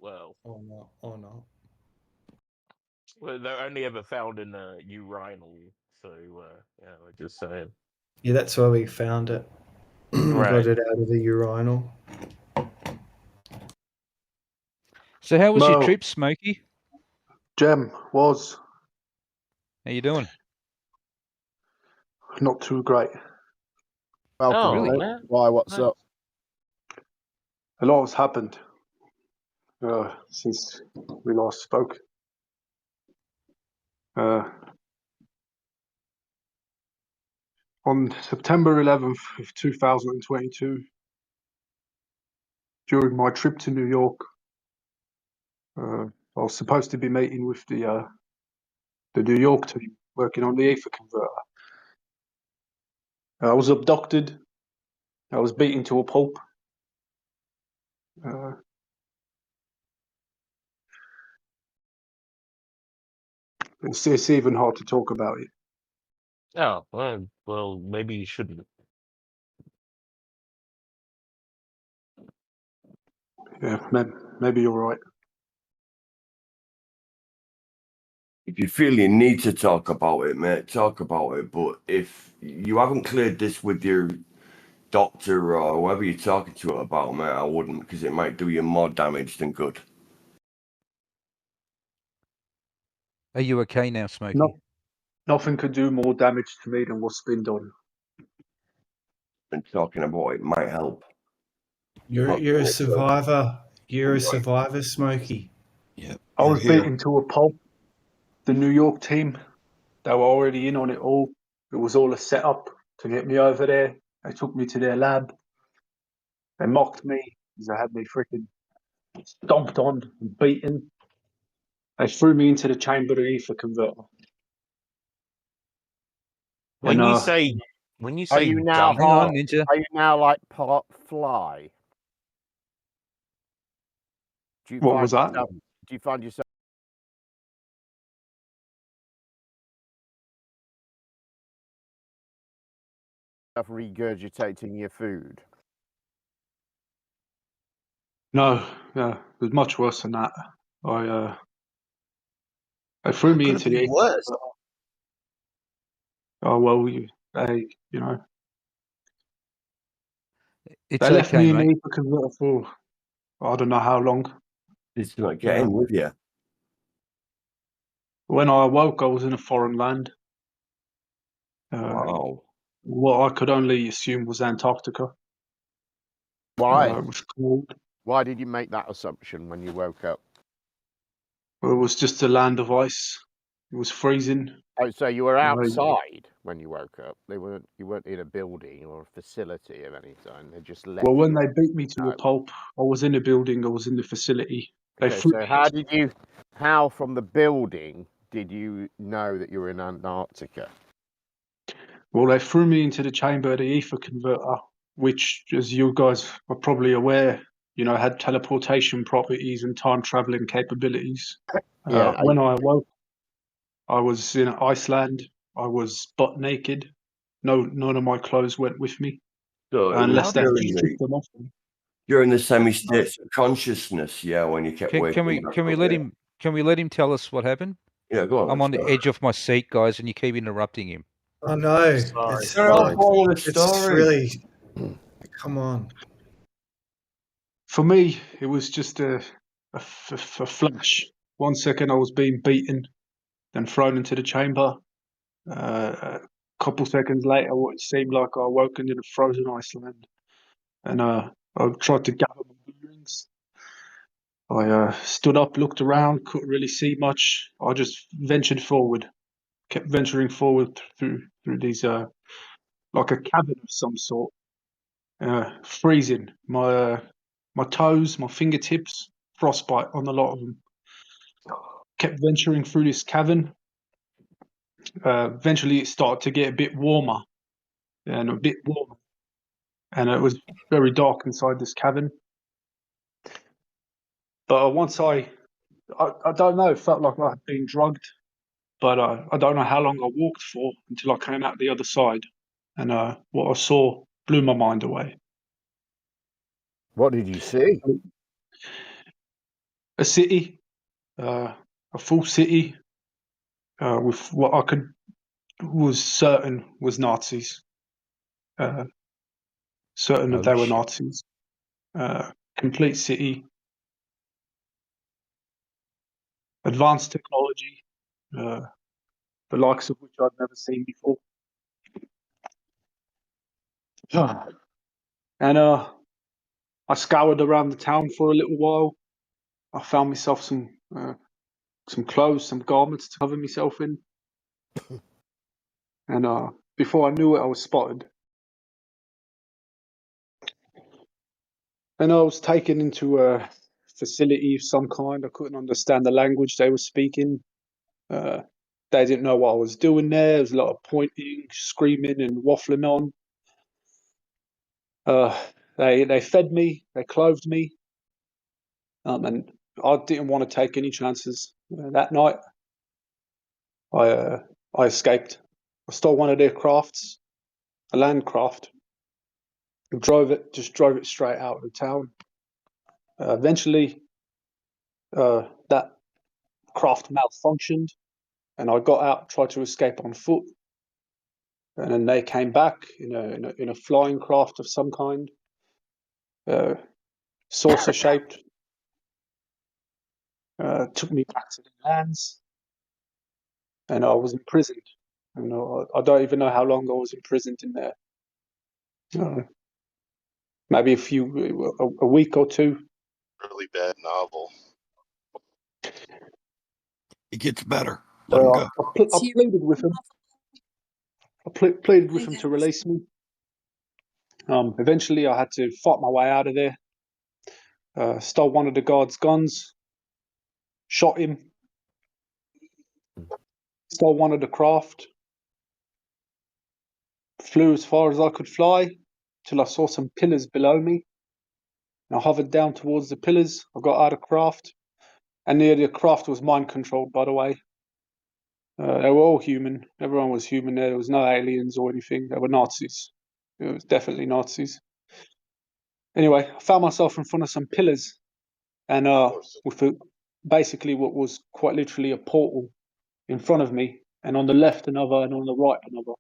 well, or not. well, they're only ever found in the urinal. So yeah, we're just saying. Yeah, that's where we found it. Right. Got it out of the urinal. So how was your Well, trip, Smokey? Gem was How you doing? not too great. Welcome, Oh, Really? mate. yeah. Why? What's Nice. up? A lot has happened since we last spoke. On September 11th of 2022, during my trip to New York, I was supposed to be meeting with the New York team working on the ether converter. I was abducted. I was beaten to a pulp. It's even hard to talk about it. Oh, well, maybe you shouldn't. Yeah, maybe you're right. If you feel you need to talk about it, mate, talk about it. But if you haven't cleared this with your doctor or whoever you're talking to about, mate, I wouldn't, because it might do you more damage than good. Are you okay now, Smokey? No, nothing could do more damage to me than what's been done. And talking about it might help. You're a survivor. You're a survivor, Smokey. Yep. I was here. beaten to a pulp. The New York team, they were already in on it all. It was all a setup to get me over there. They took me to their lab. They mocked me because they had me freaking stomped on and beaten. They threw me into the chamber of the ether converter. When And, you say Are you now Hang on, Ninja. Are you now like part fly? Do you What find was that? yourself- Do you find yourself regurgitating your food? No, yeah, it was much worse than that. They threw me into the ether worse. converter. Oh well, they It's they left okay, me in the mate. ether converter for I don't know how long. It's not getting with you. When I awoke, I was in a foreign land. Wow. What I could only assume was Antarctica. Why? It was cold. Why did you make that assumption when you woke up? It was just a land of ice. It was freezing. Oh, so you were Right. outside when you woke up. You weren't in a building or a facility of any kind. They just left. Well, when you. they beat me to a pulp, I was in a building. I was in the facility. They Okay, threw. so how from the building did you know that you were in Antarctica? Well, they threw me into the chamber of the ether converter, which, as you guys are probably aware, had teleportation properties and time traveling capabilities. Yeah. When I awoke, I was in Iceland. I was butt naked. None of my clothes went with me, So unless they during stripped them off me. You're in the semi-states of consciousness, yeah, when you kept waking Can we let him tell us what happened? Yeah, go on. I'm on the edge of my seat, guys, and you keep interrupting him. I know. Sorry. It's really. Come on. For me, it was just a flash. 1 second I was being beaten, then thrown into the chamber. A couple seconds later, what it seemed like I awoke in a frozen Iceland, and I tried to gather my bearings. I stood up, looked around, couldn't really see much. I just ventured forward, kept venturing forward through these like a cavern of some sort, freezing. My toes, my fingertips, frostbite on a lot of them. Kept venturing through this cavern. Eventually, it started to get a bit warmer, and it was very dark inside this cavern. But once I don't know, it felt like I had been drugged. But I don't know how long I walked for until I came out the other side, and what I saw blew my mind away. What did you see? a city, a full city, with what I was certain was Nazis. Certain that Holy they were shit. Nazis. Complete city, advanced technology, the likes of which I'd never seen before. And I scoured around the town for a little while. I found myself some clothes, some garments to cover myself in. And before I knew it, I was spotted. And I was taken into a facility of some kind. I couldn't understand the language they were speaking. They didn't know what I was doing there. There was a lot of pointing, screaming, and waffling on. They fed me, they clothed me, and I didn't want to take any chances. That night, I escaped. I stole one of their crafts, a land craft, and drove it straight out of the town. Eventually, that craft malfunctioned, and I got out, tried to escape on foot, and then they came back in a flying craft of some kind, saucer shaped. Took me back to the lands, and I was imprisoned. And I don't even know how long I was imprisoned in there. Maybe a week or two. Really bad novel. It gets better. Let him go. I pleaded with him. I pleaded with him to release me. Eventually, I had to fight my way out of there. Stole one of the guards' guns, shot him. Stole one of the craft. Flew as far as I could fly till I saw some pillars below me. And I hovered down towards the pillars. I got out of craft, and near the craft was mind controlled, by the way. They were all human. Everyone was human there. There was no aliens or anything. They were Nazis. It was definitely Nazis. Anyway, I found myself in front of some pillars, and with basically what was quite literally a portal in front of me, and on the left another, and on the right another.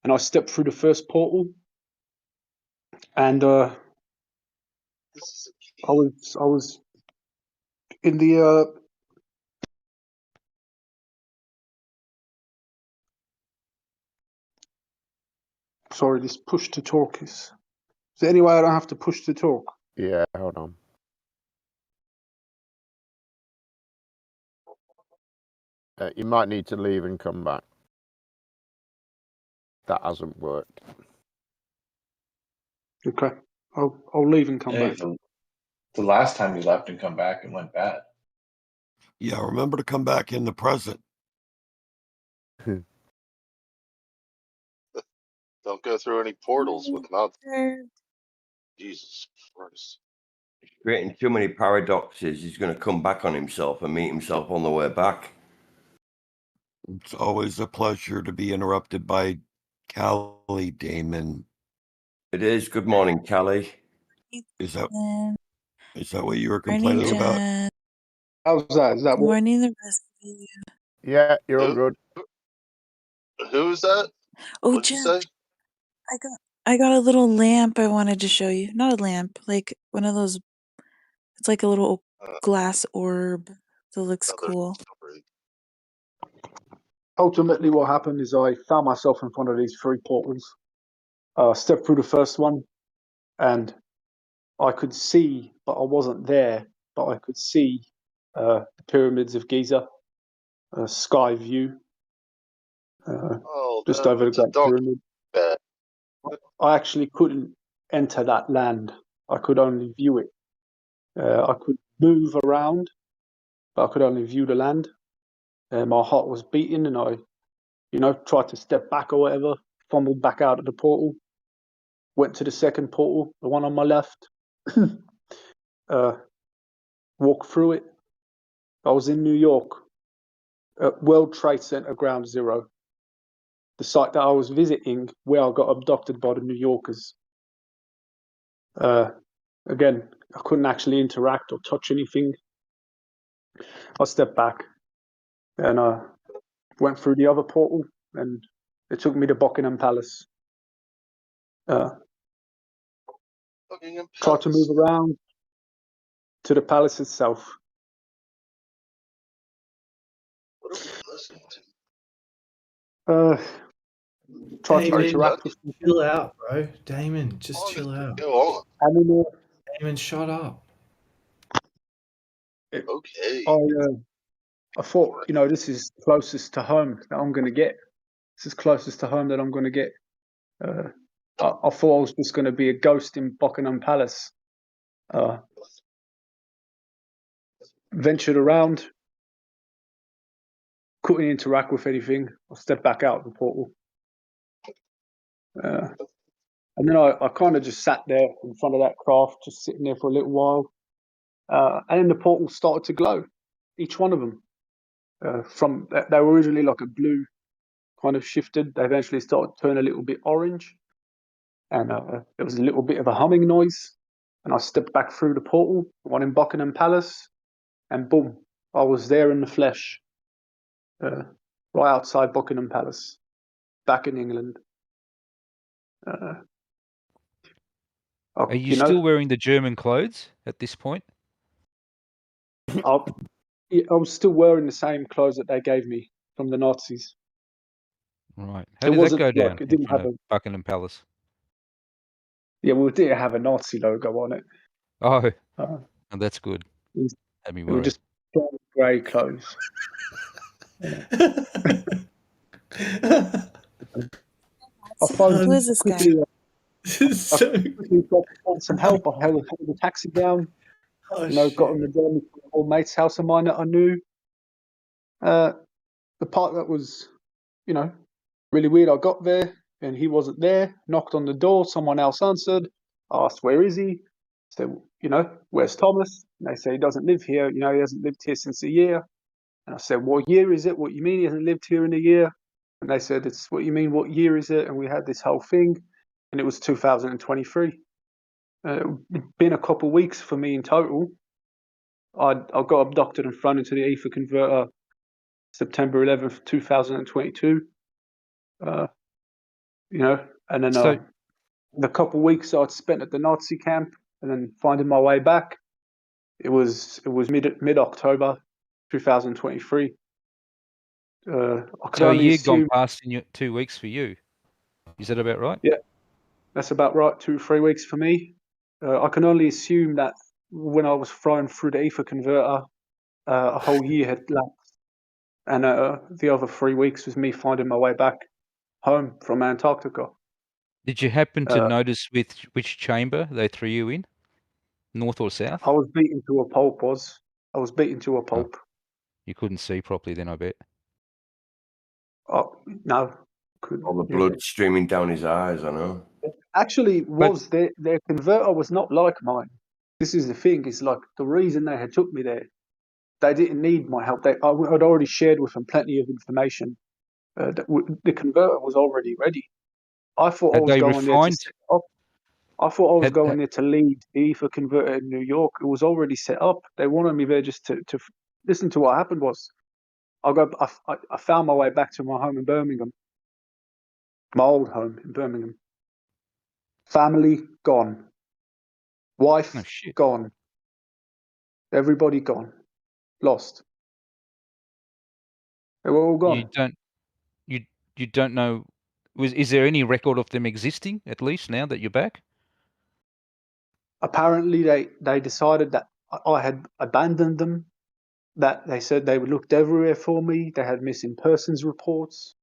And I stepped through the first portal, and I was in the sorry, this push to talk is there any way I don't have to push to talk? Yeah, hold on. You might need to leave and come back. That hasn't worked. Okay, I'll leave and come Hey, back. the last time you left and come back, it went bad. Yeah, remember to come back in the present. Don't go through any portals with mouth. Jesus Christ. Creating too many paradoxes, he's going to come back on himself and meet himself on the way back. It's always a pleasure to be interrupted by Callie, Damon. It is. Good morning, Callie. Is that what you were complaining about? How's that? Is that Good morning, the rest of you. Yeah, you're all good. Who is that? Oh, What'd you Jen, say? I got a little lamp I wanted to show you. Not a lamp, like one of those. It's like a little glass orb that looks cool. Ultimately, what happened is I found myself in front of these three portals. Stepped through the first one, and I could see, but I wasn't there, but I could see the pyramids of Giza, sky view, just over the Great Pyramid. I actually couldn't enter that land. I could only view it. I could move around, but I could only view the land. My heart was beating, and I, tried to step back or whatever, fumbled back out of the portal, went to the second portal, the one on my left, walked through it. I was in New York, at World Trade Center Ground Zero, the site that I was visiting where I got abducted by the New Yorkers. Again, I couldn't actually interact or touch anything. I stepped back and I went through the other portal, and it took me to Buckingham Palace. Buckingham Tried to move Palace. around to the palace itself. What are we listening to? Tried to Damon, interact with people. chill out, bro. Damon, just Oh, chill out. Go on. And then Damon, shut up. Okay. I thought, you know, this is closest to home that I'm going to get. This is closest to home that I'm going to get. I thought I was just going to be a ghost in Buckingham Palace. Ventured around, couldn't interact with anything. I stepped back out of the portal. And then I kind of just sat there in front of that craft, just sitting there for a little while. And then the portal started to glow, each one of them. They were originally like a blue, kind of shifted. They eventually started to turn a little bit orange. And there was a little bit of a humming noise. And I stepped back through the portal, one in Buckingham Palace, and boom, I was there in the flesh, right outside Buckingham Palace, back in England. Are you still wearing the German clothes at this point? I was still wearing the same clothes that they gave me from the Nazis. Right. How did that go down It didn't in front have of Buckingham Palace? Yeah, well, it didn't have a Nazi logo on it. Oh, that's good. Had me They were worried. just grey clothes. I phoned Who is this guy? quickly, So, quickly got some help. I held the taxi down. oh, Got on the journey to an old mate's house of mine that I knew. The part that was, really weird, I got there and he wasn't there. Knocked on the door, someone else answered. Asked, where is he? Said, where's Thomas? And they say he doesn't live here. He hasn't lived here since a year. And I said, what year is it? What you mean he hasn't lived here in a year? And they said, it's what you mean, what year is it? And we had this whole thing, and it was 2023. It'd been a couple of weeks for me in total. I got abducted and thrown into the ether converter September 11th, 2022. And then So- the couple of weeks I'd spent at the Nazi camp, and then finding my way back, it was mid-October 2023. So a year gone past in 2 weeks for you. Is that about right? Yeah, that's about right. 2-3 weeks for me. I can only assume that when I was thrown through the ether converter, a whole year had lapsed, and the other 3 weeks was me finding my way back home from Antarctica. Did you happen to notice which chamber they threw you in? North or south? I was beaten to a pulp. I was beaten to a pulp. You couldn't see properly then, I bet. Oh, no. Couldn't. All the blood streaming down his eyes, I know. Actually, their converter was not like mine. This is the thing. It's like the reason they had took me there. They didn't need my help. I'd already shared with them plenty of information. The converter was already ready. I thought I was going there to set up. I thought I was going there to lead the ether converter in New York. It was already set up. They wanted me there just to listen to what happened was. I found my way back to my home in Birmingham. My old home in Birmingham. Family gone. Wife gone. Everybody gone. Lost. They were all gone. You don't know. Is there any record of them existing at least now that you're back? Apparently, they decided that I had abandoned them. That they said they looked everywhere for me. They had missing persons reports.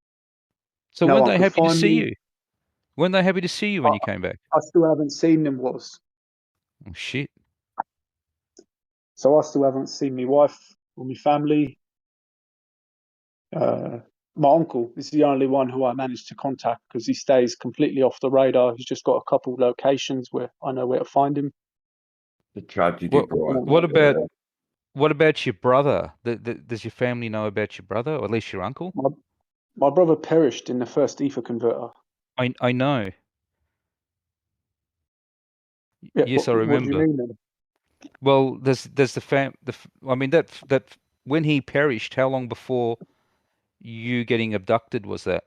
So weren't they happy to see you? Weren't they happy to see you when you came back? I still haven't seen them. Oh shit! So I still haven't seen my wife or my family. My uncle is the only one who I managed to contact because he stays completely off the radar. He's just got a couple of locations where I know where to find him. The tragedy. What about your brother? Does your family know about your brother, or at least your uncle? My brother perished in the first ether converter. I know. Yeah, yes, I remember. What do you mean then? Well, there's the I mean that when he perished, how long before you getting abducted was that?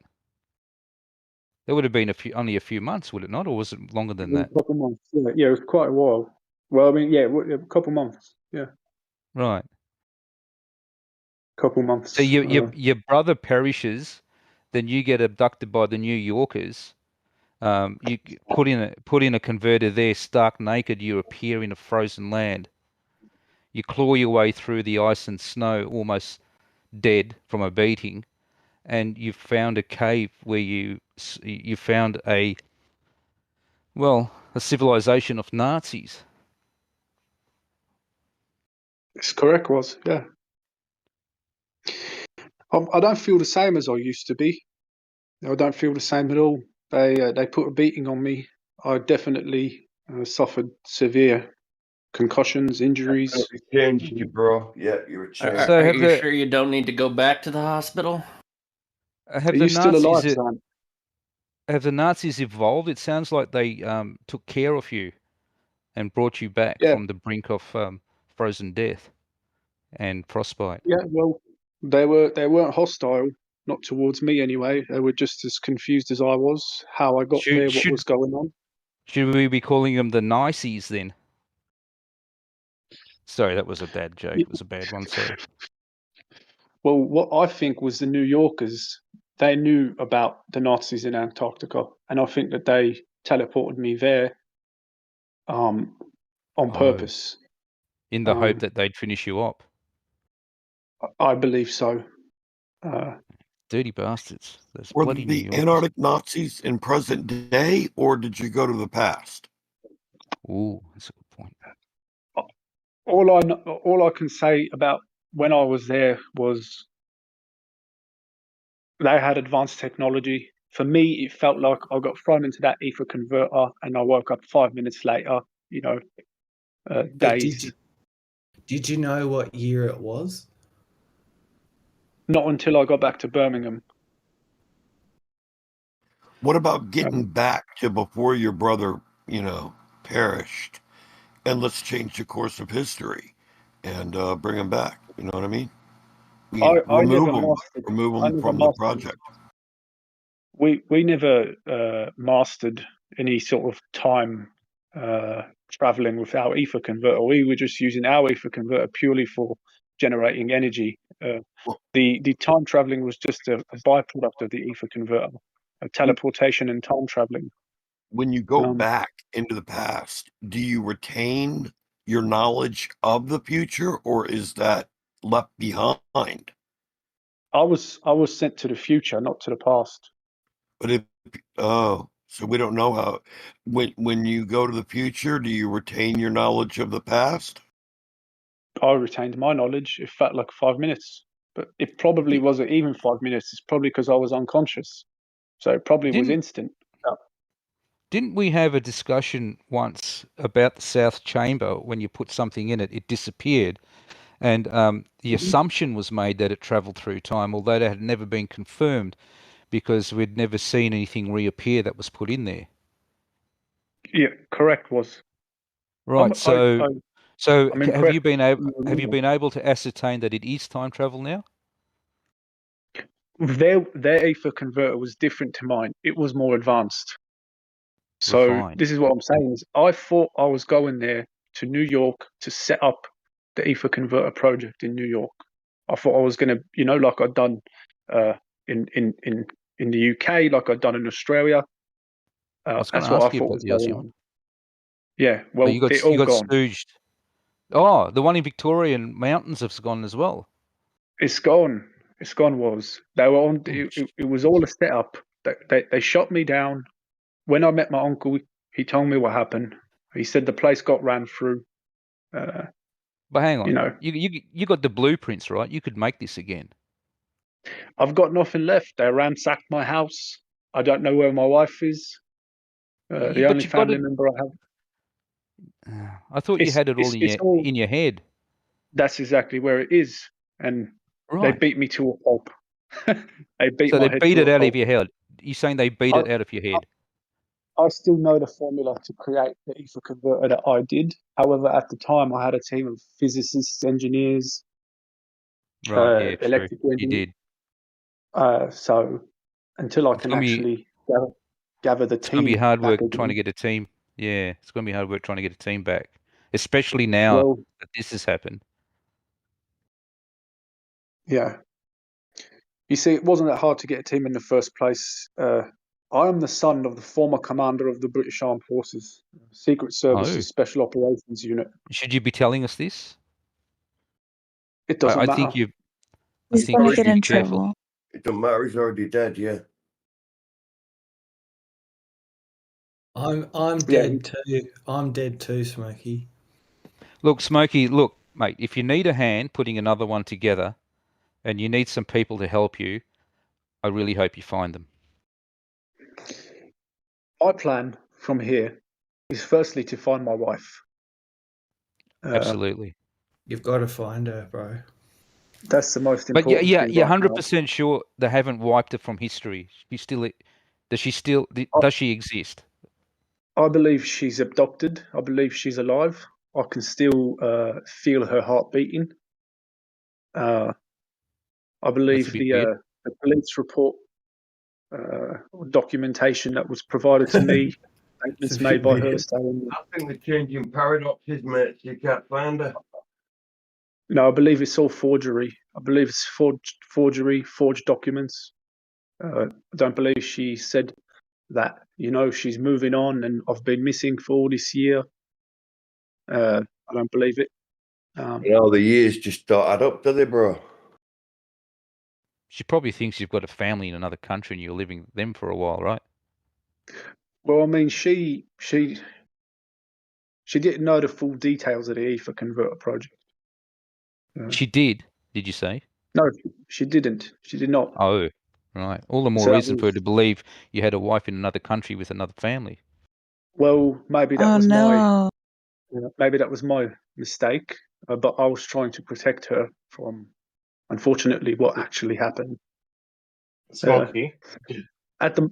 That would have been only a few months, would it not, or was it longer than that? A couple months. Yeah, it was quite a while. Well, I mean, yeah, a couple months. Yeah, Right. couple months. So your brother perishes, then you get abducted by the New Yorkers. You put in a converter there, stark naked. You appear in a frozen land. You claw your way through the ice and snow, almost dead from a beating, and you found a cave where you found a civilization of Nazis. It's correct, was yeah. I don't feel the same as I used to be. I don't feel the same at all. They put a beating on me. I definitely suffered severe concussions, injuries. Changed you, bro. Yeah, you're a change. So Are have you the- sure you don't need to go back to the hospital? Have Are the you still alive, Nazis son? have the Nazis evolved? It sounds like they took care of you and brought you back Yeah. from the brink of frozen death and frostbite. Yeah, well, they weren't hostile, not towards me anyway. They were just as confused as I was, how I got there, what was going on. Should we be calling them the Nices then? Sorry, that was a bad joke. It was a bad one. Sorry. Well, what I think was the New Yorkers, they knew about the Nazis in Antarctica, and I think that they teleported me there on purpose. In the hope that they'd finish you up. I believe so. Dirty bastards. Those Were bloody New the Yorkers. Antarctic Nazis in present day, or did you go to the past? Ooh, that's a good point. All I can say about when I was there was they had advanced technology. For me, it felt like I got thrown into that ether converter, and I woke up 5 minutes later. But Days. did you know what year it was? Not until I got back to Birmingham. What about getting back to before your brother, perished? And let's change the course of history and bring him back. You know what I mean? Remove him from the project. We never mastered any sort of time traveling with our ether converter. We were just using our ether converter purely for generating energy. The time traveling was just a byproduct of the ether converter, teleportation and time traveling. When you go back into the past, do you retain your knowledge of the future, or is that left behind? I was sent to the future, not to the past. But so we don't know how. When you go to the future, do you retain your knowledge of the past? I retained my knowledge. It felt like 5 minutes, but it probably wasn't even 5 minutes. It's probably because I was unconscious, so it probably was instant. Didn't we have a discussion once about the South Chamber? When you put something in it, it disappeared, and the assumption was made that it travelled through time, although that had never been confirmed because we'd never seen anything reappear that was put in there. Yeah, correct was. Right. Have you been able to ascertain that it is time travel now? Their ether converter was different to mine. It was more advanced. So Refined. this is what I'm saying is I thought I was going there to New York to set up the ether converter project in New York. I thought I was going to, like I'd done in the UK, like I'd done in Australia. That's what I thought was going on. Yeah, well, you got stooged. Oh, the one in Victorian mountains has gone as well. It's gone. It's gone. They were on? It was all a setup. They shot me down. When I met my uncle, he told me what happened. He said the place got ran through. But hang on, you got the blueprints, right? You could make this again. I've got nothing left. They ransacked my house. I don't know where my wife is. The only family member I have. I thought you had it all in your head. That's exactly where it is, and they beat me to a pulp. They beat it out of your head. You're saying they beat it out of your head? I still know the formula to create the ether converter that I did. However, at the time, I had a team of physicists, engineers, Right, yeah, true. electrical You engineer. did. So until I It's can gonna be actually gather the it's gonna be team hard back work trying to again, get a team. Yeah, it's gonna be hard work trying to get a team back, especially now well, that this has happened. yeah. You see, it wasn't that hard to get a team in the first place. I am the son of the former commander of the British Armed Forces, Secret Oh, Services Special Operations Unit. should you be telling us this? It doesn't I think matter. you. I He's think gonna you get should be in careful. trouble. It don't matter. He's already dead. Yeah. I'm Yeah, dead too. I'm dead too, Smokey. Look, Smokey, look, mate, if you need a hand putting another one together and you need some people to help you, I really hope you find them. my plan from here is firstly to find my wife. Absolutely. You've got to find her, bro. That's the most But important thing you're right now. 100% sure they haven't wiped it from history. Does she exist? I believe she's abducted. I believe she's alive. I can still feel her heart beating. I That's a believe bit weird. the police report documentation that was provided to me, statements It's a made bit by her weird. saying, I think the changing paradoxes, mate. You can't find her. no, I believe it's all forgery. I believe it's forgery, forged documents. I don't believe she said that, she's moving on and I've been missing for all this year. I don't believe it. The years just don't add up, do they, bro? She probably thinks you've got a family in another country and you're living with them for a while, right? Well, I mean, she didn't know the full details of the Ether Converter project. She did you say? No, she didn't. She did not. Oh, right. All the more So that reason for her was, to believe you had a wife in another country with another family. well, maybe that Oh was no. maybe that was my mistake. But I was trying to protect her from, unfortunately, what actually happened. Smokey, At the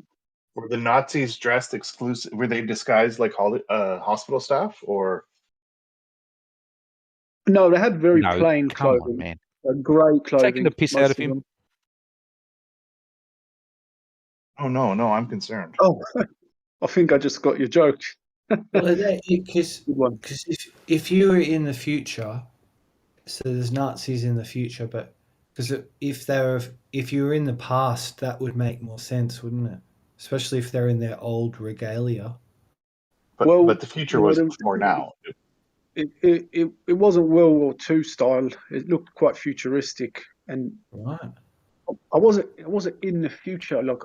were the Nazis dressed exclusive? Were they disguised like hospital staff, or no, they had very No, plain come on, clothing, man. grey Taking clothing. the piss out Most of of him. them. oh no, I'm concerned. Oh, I think I just got your joke. Well, because Good one. if you were in the future, so there's Nazis in the future, but because if you were in the past, that would make more sense, wouldn't it? Especially if they're in their old regalia. But the future was before now. It wasn't World War II style. It looked quite futuristic, and Right. I wasn't in the future. Like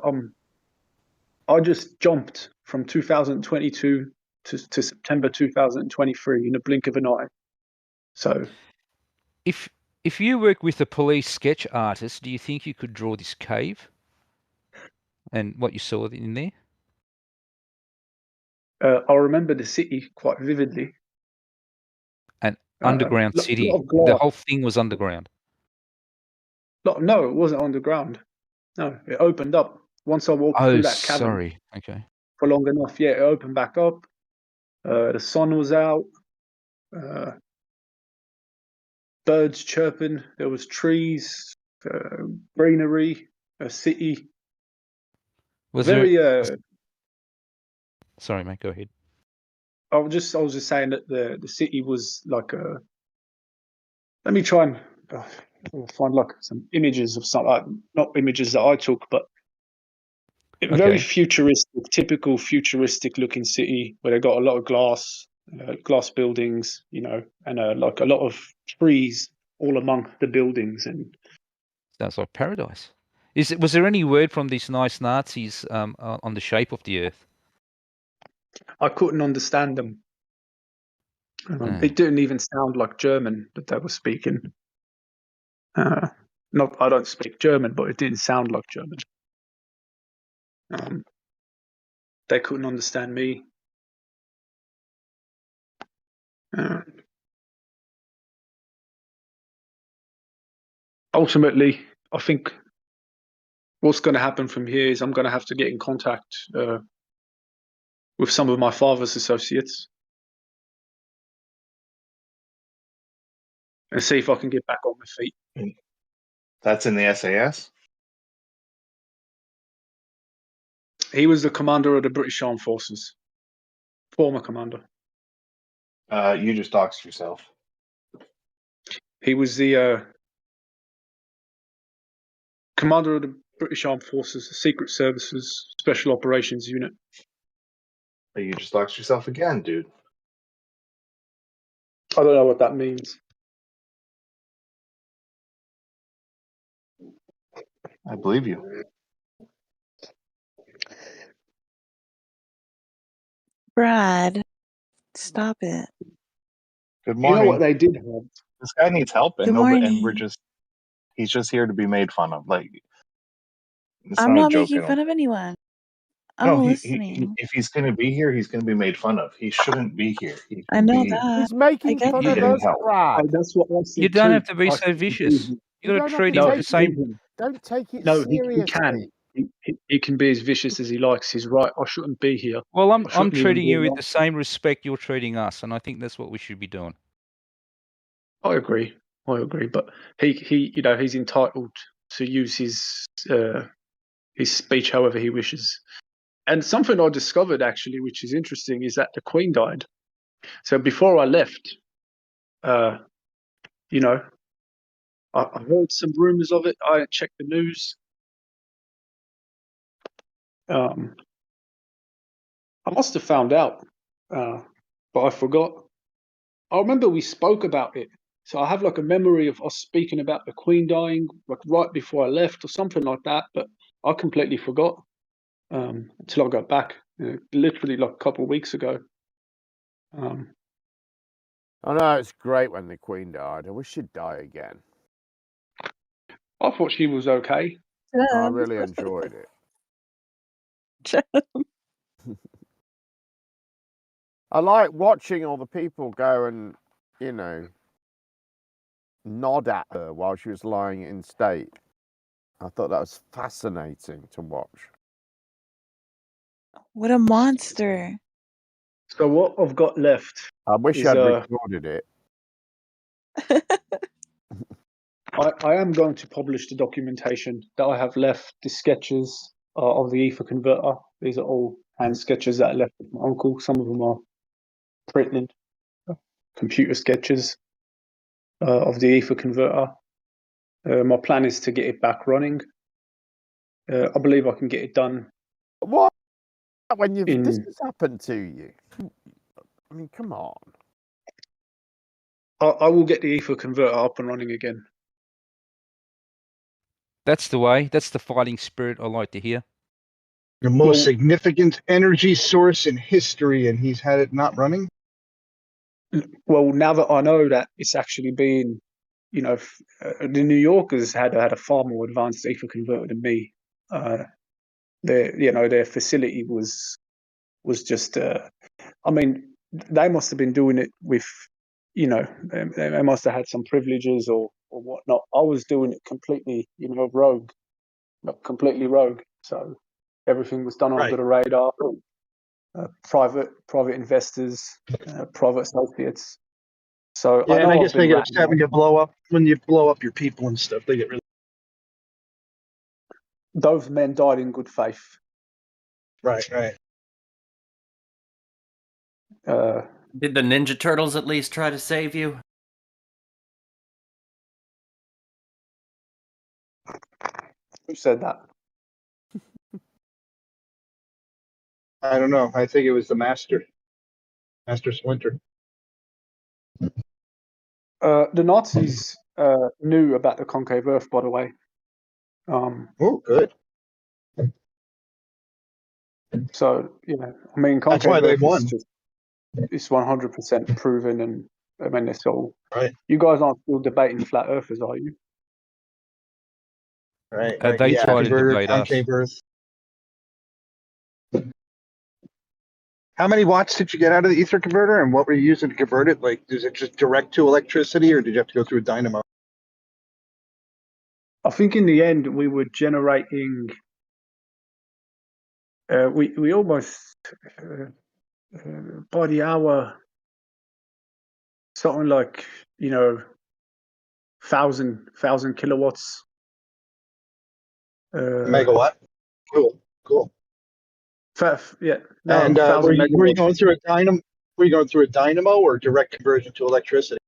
I just jumped from 2022 to September 2023 in a blink of an eye. So If you work with a police sketch artist, do you think you could draw this cave and what you saw in there? I remember the city quite vividly. An underground lot city. of glass. The whole thing was underground. No, it wasn't underground. No, it opened up once I walked Oh, through that cavern sorry. Okay. for long enough. Yeah, it opened back up. The sun was out. Birds chirping. There was trees, greenery, a city. Was Very. Sorry, mate. Go ahead. I was just saying that the city was like a. Let me try and find like some images of something. Not images that I took, but very Okay. futuristic, typical futuristic looking city where they got a lot of glass buildings, and like a lot of trees all among the buildings. And Sounds like paradise. Was there any word from these nice Nazis on the shape of the earth? I couldn't understand them. It didn't even sound like German that they were speaking. I don't speak German, but it didn't sound like German. They couldn't understand me. Ultimately, I think what's going to happen from here is I'm going to have to get in contact with some of my father's associates and see if I can get back on my feet. That's in the SAS? He was the commander of the British Armed Forces. Former commander. You just doxed yourself. He was the commander of the British Armed Forces, the Secret Services Special Operations Unit. You just doxed yourself again, dude. I don't know what that means. I believe you. Brad, stop it. Good You morning. know what they did have? This guy needs help, and Good and morning. he's just here to be made fun of. Like, it's I'm not a not joke making at fun all. of anyone. I'm No, listening. if he's going to be here, he's going to be made fun of. He shouldn't be here. He I should know be that. He's I making get fun He's of that. getting us, help. Brad. That's what I said You don't too. have to be I so said vicious. You You got don't to have treat to him no, with take the same. Don't take it no, he seriously. can. He can be as vicious as he likes. He's right. I shouldn't be here. Well, I I'm shouldn't even treating be you with alive. the same respect you're treating us, and I think that's what we should be doing. I agree. But he, you know, he's entitled to use his speech however he wishes. And something I discovered actually, which is interesting, is that the Queen died. So before I left, you know, I heard some rumors of it. I checked the news. I must have found out, but I forgot. I remember we spoke about it. So I have like a memory of us speaking about the Queen dying, like right before I left or something like that. But I completely forgot until I got back, literally like a couple of weeks ago. I know it's great when the Queen died. I wish she'd die again. I thought she was okay. I really enjoyed it. I like watching all the people go and, you know, nod at her while she was lying in state. I thought that was fascinating to watch. What a monster. So what I've got left I wish is I'd recorded it. I am going to publish the documentation that I have left, the sketches of the ether converter. These are all hand sketches that I left with my uncle. Some of them are printed computer sketches of the ether converter. My plan is to get it back running. I believe I can get it done. What? When this has happened to you? I mean, come on. I will get the ether converter up and running again. That's the way. That's the fighting spirit I like to hear. The most significant energy source in history, and he's had it not running? Well, now that I know that it's actually been, you know, the New Yorkers had a far more advanced ether converter than me. Their facility was just. I mean, they must have been doing it with, you know, they must have had some privileges or whatnot. I was doing it completely, you know, rogue, completely rogue. So everything was done under the radar. Private investors, private associates. So Yeah, I and know I I've guess been they get ratting having to blow up when you blow up your people and stuff. They get really. Those men died in good faith. Right. Did the Ninja Turtles at least try to save you? Who said that? I don't know. I think it was the Master Splinter. The Nazis knew about the concave Earth, by the way. Oh, good. So, you know, I mean, That's concave why they Earth won. is just, it's 100% proven, and I mean, it's all right. You guys aren't still debating flat earthers, are you? Right. They yeah, try to converter, debate us. concave Earth. How many watts did you get out of the ether converter, and what were you using to convert it? Like, is it just direct to electricity, or did you have to go through a dynamo? I think in the end we were generating. We almost by the hour, something like, you know, thousand kilowatts Megawatt. Cool. Yeah. And were you going through a dynamo? Were you going through a dynamo or direct conversion to electricity?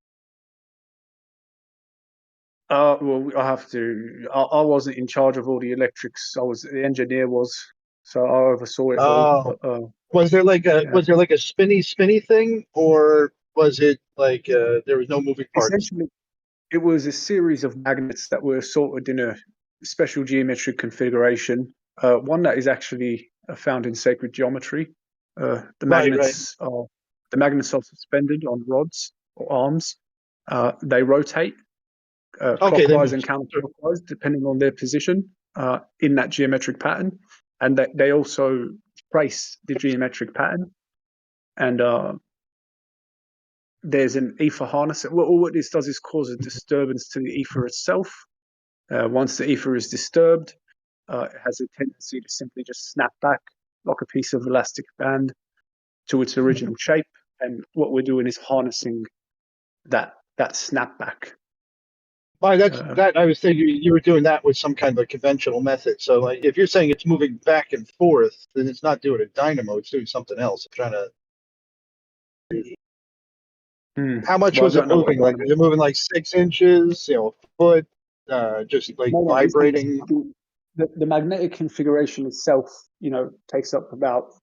Well, I have to. I wasn't in charge of all the electrics. The engineer was, so I oversaw it all. Was there like a spinny thing, or was it like there was no moving parts? Essentially, it was a series of magnets that were sorted in a special geometric configuration. One that is actually found in sacred geometry. The magnets are suspended on rods or arms. They rotate clockwise and counterclockwise depending on their position in that geometric pattern, and they also trace the geometric pattern. And there's an ether harness. What this does is cause a disturbance to the ether itself. Once the ether is disturbed, it has a tendency to simply just snap back like a piece of elastic band to its original shape. And what we're doing is harnessing that snapback. Why, that I was thinking you were doing that with some kind of a conventional method. So, like, if you're saying it's moving back and forth, then it's not doing a dynamo; it's doing something else. I'm trying to. How much was it moving? Like, was it moving like 6 inches? A foot? Just like vibrating. The magnetic configuration itself, takes up about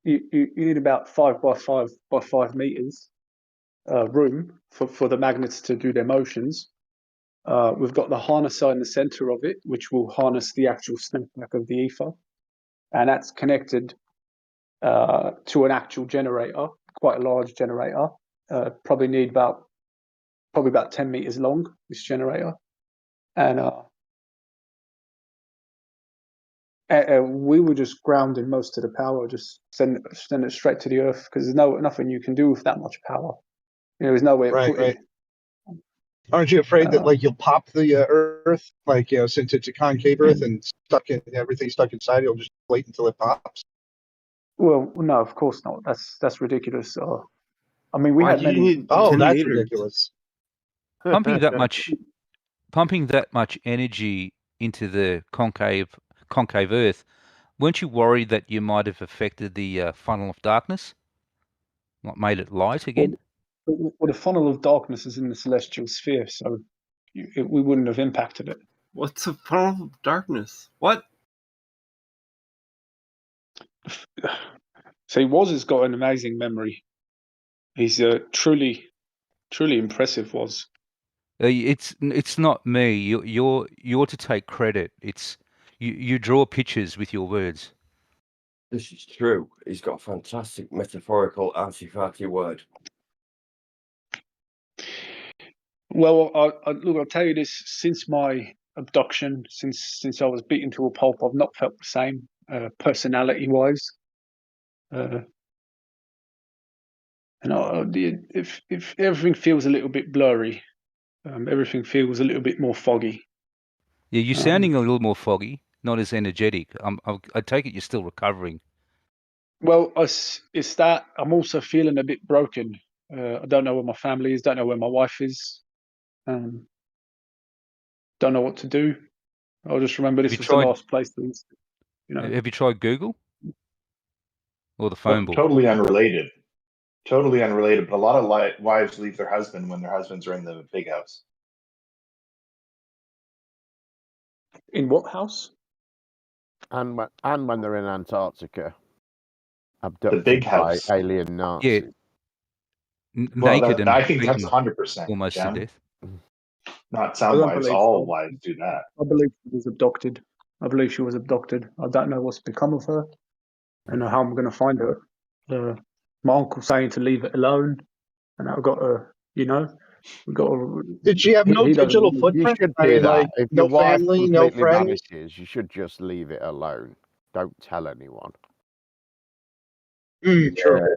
you need about 5 by 5 by 5 meters room for the magnets to do their motions. We've got the harnesser in the center of it, which will harness the actual snapback of the ether, and that's connected to an actual generator, quite a large generator. Probably about 10 meters long, this generator, and we were just grounding most of the power, just send it straight to the earth, because there's nothing you can do with that much power. There's no way of putting it. Aren't you afraid that like you'll pop the Earth, like since it's a concave Earth and everything's stuck inside, you'll just wait until it pops? Well, no, of course not. That's ridiculous. I mean, we had many. That's ridiculous. Pumping that much energy into the concave Earth, weren't you worried that you might have affected the funnel of darkness? What made it light again? Well, the funnel of darkness is in the celestial sphere, so we wouldn't have impacted it. What's a funnel of darkness? What? So Woz got an amazing memory. He's truly impressive, Woz. It's not me. You're to take credit. It's you draw pictures with your words. This is true. He's got a fantastic metaphorical artifarty word. Well, I'll tell you this: since my abduction, since I was beaten to a pulp, I've not felt the same, personality-wise. And if everything feels a little bit blurry, everything feels a little bit more foggy. Yeah, you're sounding a little more foggy, not as energetic. I take it you're still recovering. Well, it's that I'm also feeling a bit broken. I don't know where my family is. Don't know where my wife is. Don't know what to do. I'll just remember this was the last place that was, Have you tried Google or the phone book? Totally unrelated. Totally unrelated. But a lot of wives leave their husband when their husbands are in the big house. In what house? And when they're in Antarctica, abducted the big house by alien Nazis. Yeah. Naked and I think that's 100%. Almost to death. Not some wives, all wives do that. I believe she was abducted. I don't know what's become of her. I don't know how I'm going to find her. My uncle's saying to leave it alone, and I've got to, we've got to. Did she have no digital footprint? You should do that. Like, if no your wife family, no completely friends. vanishes, you should just leave it alone. Don't tell anyone. True.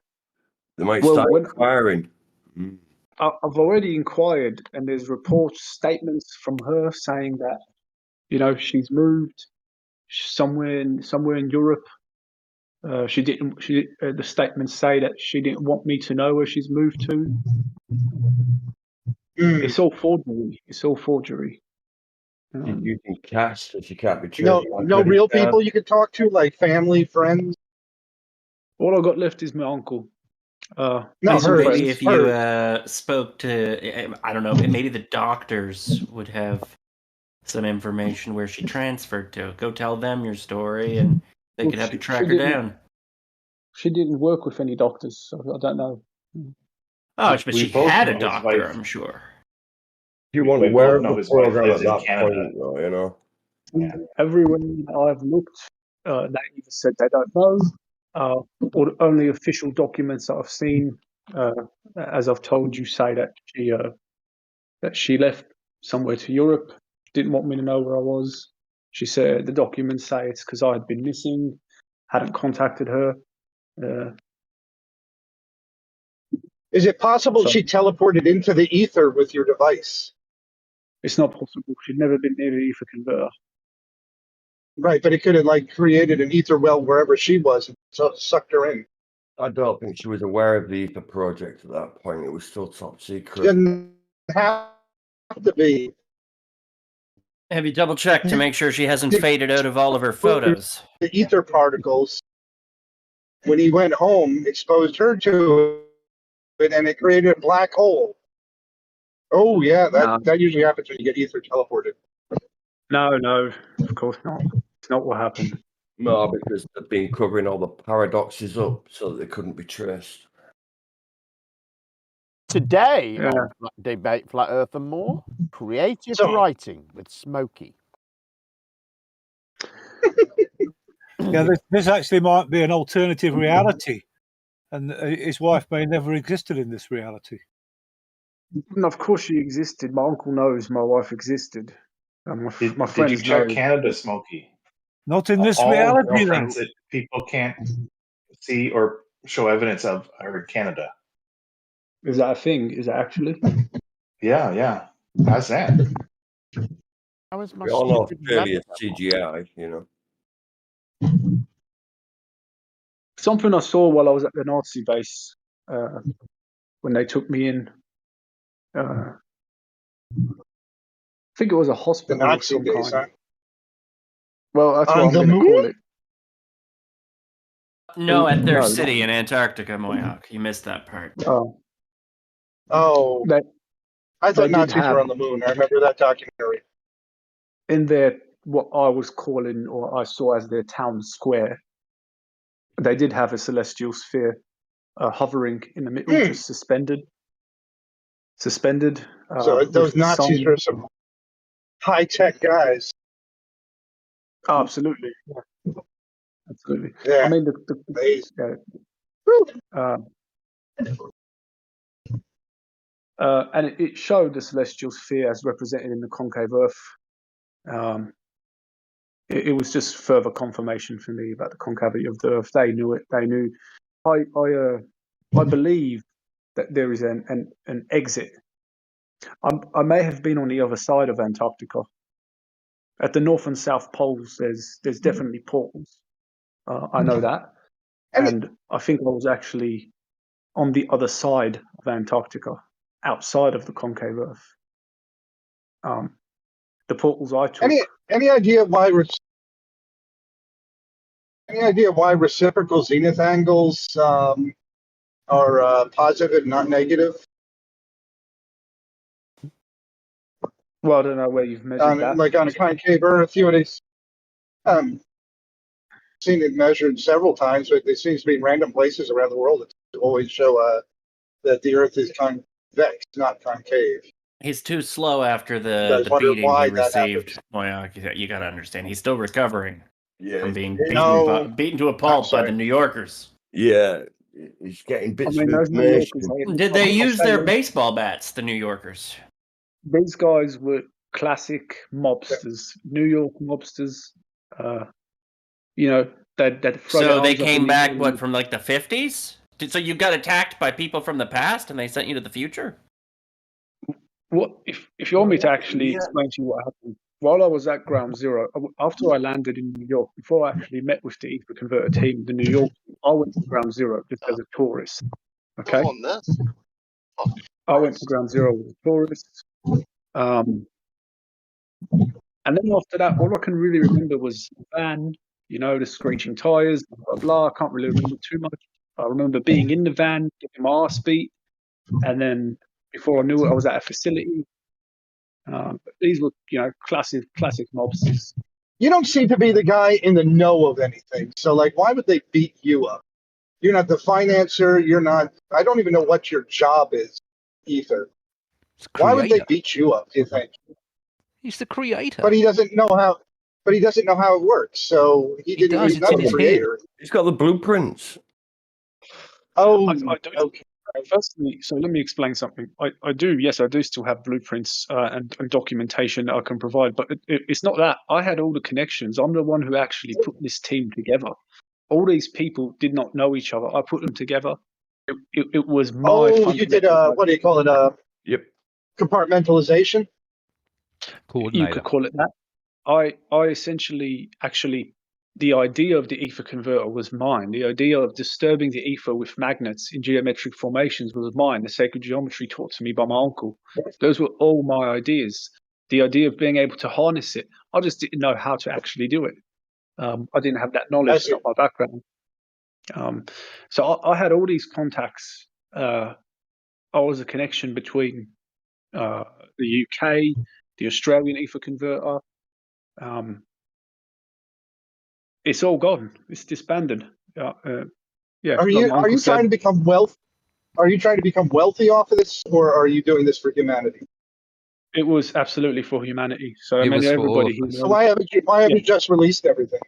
They might start inquiring. I've already inquired, and there's statements from her saying that, she's moved somewhere in Europe. She didn't. The statements say that she didn't want me to know where she's moved to. It's all forgery. She's using cash, so she can't be traced. No real people you could talk to, like family, friends. All I got left is my uncle. No, and some maybe friends. if you spoke to, I don't know, maybe the doctors would have some information where she transferred to. Go tell them your story, and they could help you track her down. She didn't work with any doctors, so I don't know. Oh, but she had a his doctor, wife- I'm sure. You want We to wear both know the his wife program lives at in that Canada. point, though, you know. Everywhere I've looked, they either said they don't know, or the only official documents that I've seen, as I've told you, say that she left somewhere to Europe, didn't want me to know where I was. She said the documents say it's because I had been missing, hadn't contacted her. Is it possible she teleported into the ether with your device? It's not possible. She'd never been near the ether converter. Right, but it could have like created an ether well wherever she was and sucked her in. I don't think she was aware of the Ether project at that point. It was still top secret. Didn't have to be. Have you double checked to make sure she hasn't faded out of all of her photos? The ether particles, when he went home, exposed her to it, and it created a black hole. Oh yeah, that usually happens when you get ether teleported. No, of course not. It's not what happened. No, because they've been covering all the paradoxes up so that they couldn't be traced. Today on Debate Flat Earth and More, creative writing with Smokey. Yeah, this actually might be an alternative reality, and his wife may never existed in this reality. And of course she existed. My uncle knows my wife existed. And my friends Did you check know. Canada, Smokey? Not in this All reality, though. girlfriends that people can't see or show evidence of are in Canada. Is that a thing? Is that actually? Yeah. How's that? How is my We all know stupid Australia grandpa? CGI, you know. Something I saw while I was at the Nazi base when they took me in. I think it was a hospital The Nazi of some base, kind. huh? Well, that's what On I'm the going to moon? call it. No, at their No, city in Antarctica, Moyak. You missed that part. Oh, I thought they did Nazis have- were on the moon. I remember that documentary. In their, what I was calling, or I saw as their town square, they did have a celestial sphere hovering in the middle, just suspended. So with those the Nazis sun. were some high-tech guys. Oh, absolutely. Yeah. Absolutely. Yeah. I mean, and it showed the celestial sphere as represented in the concave Earth. It was just further confirmation for me about the concavity of the Earth. They knew it. They knew. I believe that there is an exit. I may have been on the other side of Antarctica. At the North and South poles, there's definitely portals. I know that, and I think I was actually on the other side of Antarctica, outside of the concave Earth. The portals I took. Any idea why? Any idea why reciprocal zenith angles are positive and not negative? Well, I don't know where you've measured that. Like on a concave Earth, you would have seen it measured several times, but there seems to be in random places around the world that always show that the Earth is convex, not concave. He's too slow after You the guys wonder beating why he that received. Moyak, you got to understand, he's still recovering from being beaten to a pulp by the New Yorkers. Yeah, he's getting bits of those New Yorkers, information. Did they use their baseball bats, the New Yorkers? These guys were classic mobsters, New York mobsters. You know, they'd throw So their they arms up came in the back, air what, and- from like the 50s? So you got attacked by people from the past and they sent you to the future? What if you want me to actually explain to you what happened? While I was at Ground Zero, after I landed in New York, before I actually met with the Ether Converter team, the New York, I went to Ground Zero just as a tourist. Okay. On this. I went to Ground Zero as a tourist. And then after that, all I can really remember was the van, the screeching tires, blah, blah, blah. I can't really remember too much. I remember being in the van, getting my ass beat. And then before I knew it, I was at a facility. These were, classic mobsters. You don't seem to be the guy in the know of anything. So, like, why would they beat you up? You're not the financer. You're not. I don't even know what your job is, Ether. Why would they beat you up? Do you think? He's the creator. But he doesn't know how. But he doesn't know how it works. So he didn't. does, He's it's not in the his head. creator. He's got the blueprints. Oh, I do. okay. Firstly, so let me explain something. I do, yes, I do still have blueprints and documentation that I can provide, but it's not that. I had all the connections. I'm the one who actually put this team together. All these people did not know each other. I put them together. It was my. Oh, you did. What do you call it? Yep. Compartmentalization. You could call it that. I essentially actually. The idea of the ether converter was mine. The idea of disturbing the ether with magnets in geometric formations was mine. The sacred geometry taught to me by my uncle. Those were all my ideas. The idea of being able to harness it, I just didn't know how to actually do it. I didn't have that knowledge. It's not my background. So I had all these contacts. I was a connection between the UK, the Australian ether converter. It's all gone. It's disbanded. Yeah. Are you trying to become wealth? Are you trying to become wealthy off of this, or are you doing this for humanity? It was absolutely for humanity. So It I mean, was for all everybody. of us. So why haven't you just released everything?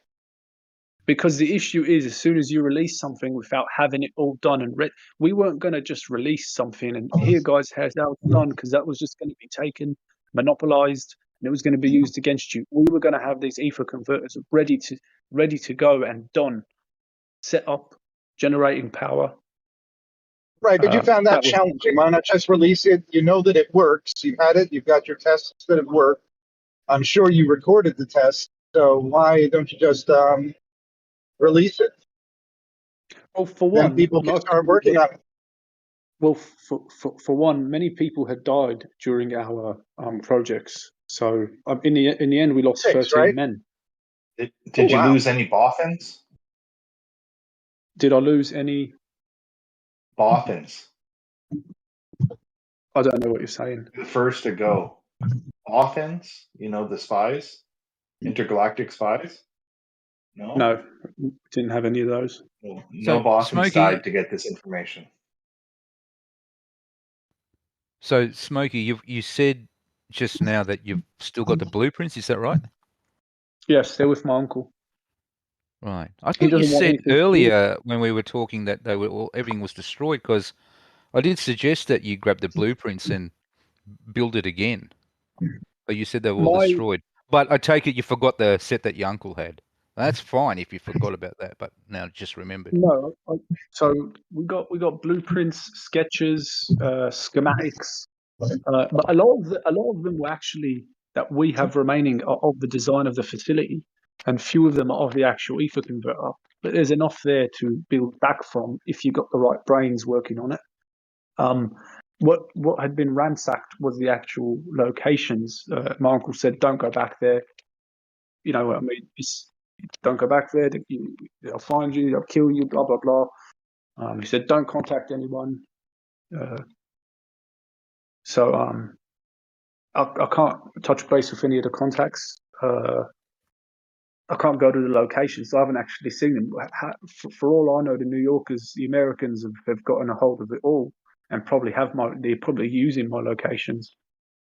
Because the issue is, as soon as you release something without having it all done and read, we weren't going to just release something and here, guys, how's that done? Because that was just going to be taken, monopolized, and it was going to be used against you. We were going to have these ether converters ready to go and done, set up, generating power. Right, but you found that challenging. Why not just release it? You know that it works. You've had it. You've got your tests that have worked. I'm sure you recorded the test. So why don't you just release it? Well, for one, then people can start working on it. Well, for one, many people had died during our projects. So in the end, we lost 13 men. Did you lose any boffins? Did I lose any boffins? I don't know what you're saying. The first to go. Boffins, the spies, intergalactic spies. No, didn't have any of those. No boffins died to get this information. So, Smokey, you said just now that you've still got the blueprints. Is that right? Yes, they're with my uncle. Right. I thought you said earlier when we were talking that they were everything was destroyed, because I did suggest that you grab the blueprints and build it again. But you said they were all destroyed. But I take it you forgot the set that your uncle had. That's fine if you forgot about that, but now just remembered. No, so we got blueprints, sketches, schematics, but a lot of them were actually that we have remaining of the design of the facility, and few of them are of the actual ether converter. But there's enough there to build back from if you got the right brains working on it. What had been ransacked was the actual locations. My uncle said, "Don't go back there." You know what I mean? Don't go back there. They'll find you. They'll kill you. Blah blah blah. He said, "Don't contact anyone." So I can't touch base with any of the contacts. I can't go to the locations. I haven't actually seen them. For all I know, the New Yorkers, the Americans have gotten a hold of it all and probably they're probably using my locations.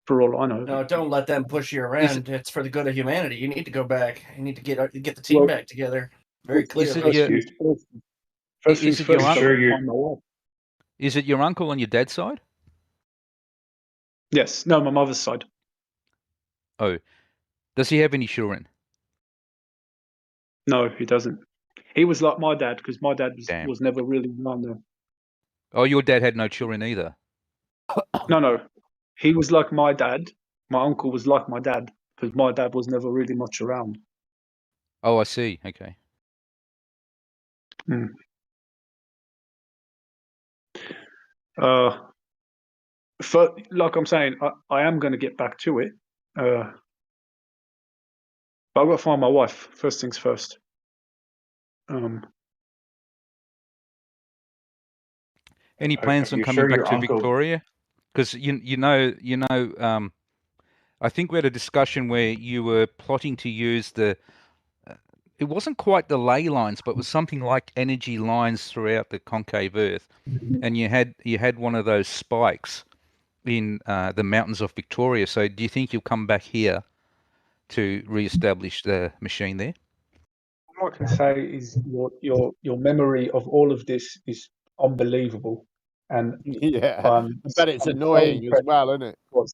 For all I know. No, don't let them push you around. It's for the good of humanity. You need to go back. You need to get the team back together. Very clearly. Is it your uncle on your dad's side? Yes. No, my mother's side. Oh, does he have any Shurin? No, he doesn't. He was like my dad because my dad was never really around there. Oh, your dad had no children either. No. He was like my dad. My uncle was like my dad because my dad was never really much around. Oh, I see. Okay. Like I'm saying, I am going to get back to it. But I've got to find my wife. First things first. Any Are plans on you coming sure back your to uncle? Victoria? Because you know, I think we had a discussion where you were plotting to use the. It wasn't quite the ley lines, but it was something like energy lines throughout the concave Earth, and you had one of those spikes in the mountains of Victoria. So, do you think you'll come back here to re-establish the machine there? What I can say is your memory of all of this is unbelievable, and Yeah, I bet it's I'm so annoying as impressed. well, isn't it? Oh,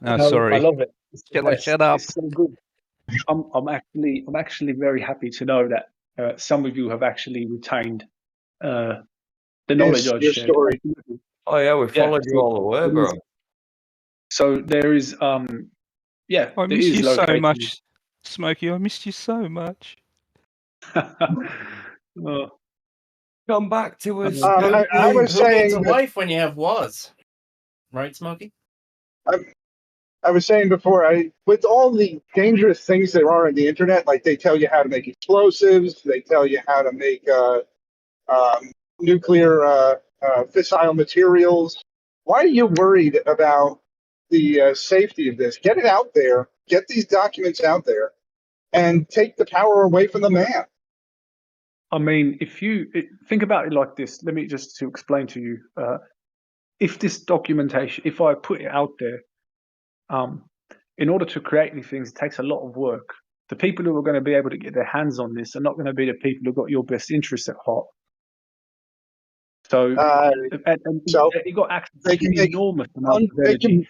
No, I sorry. love it. It's the best. Shut up. It's so good. I'm actually very happy to know that some of you have actually retained the knowledge I Your shared. story. Oh yeah, we followed you all the way, bro. So there is yeah, I it miss is you so located. much, Smokey. I missed you so much. Come back to us. I was Who needs saying a wife when you have was? Right, Smokey? I was saying before, with all the dangerous things there are on the internet, like they tell you how to make explosives, they tell you how to make nuclear fissile materials. Why are you worried about the safety of this? Get it out there, get these documents out there, and take the power away from the man. I mean, if you think about it like this, let me just to explain to you. If this documentation, if I put it out there, in order to create these things, it takes a lot of work. The people who are going to be able to get their hands on this are not going to be the people who got your best interests at heart. So, you got access to an enormous amount of energy.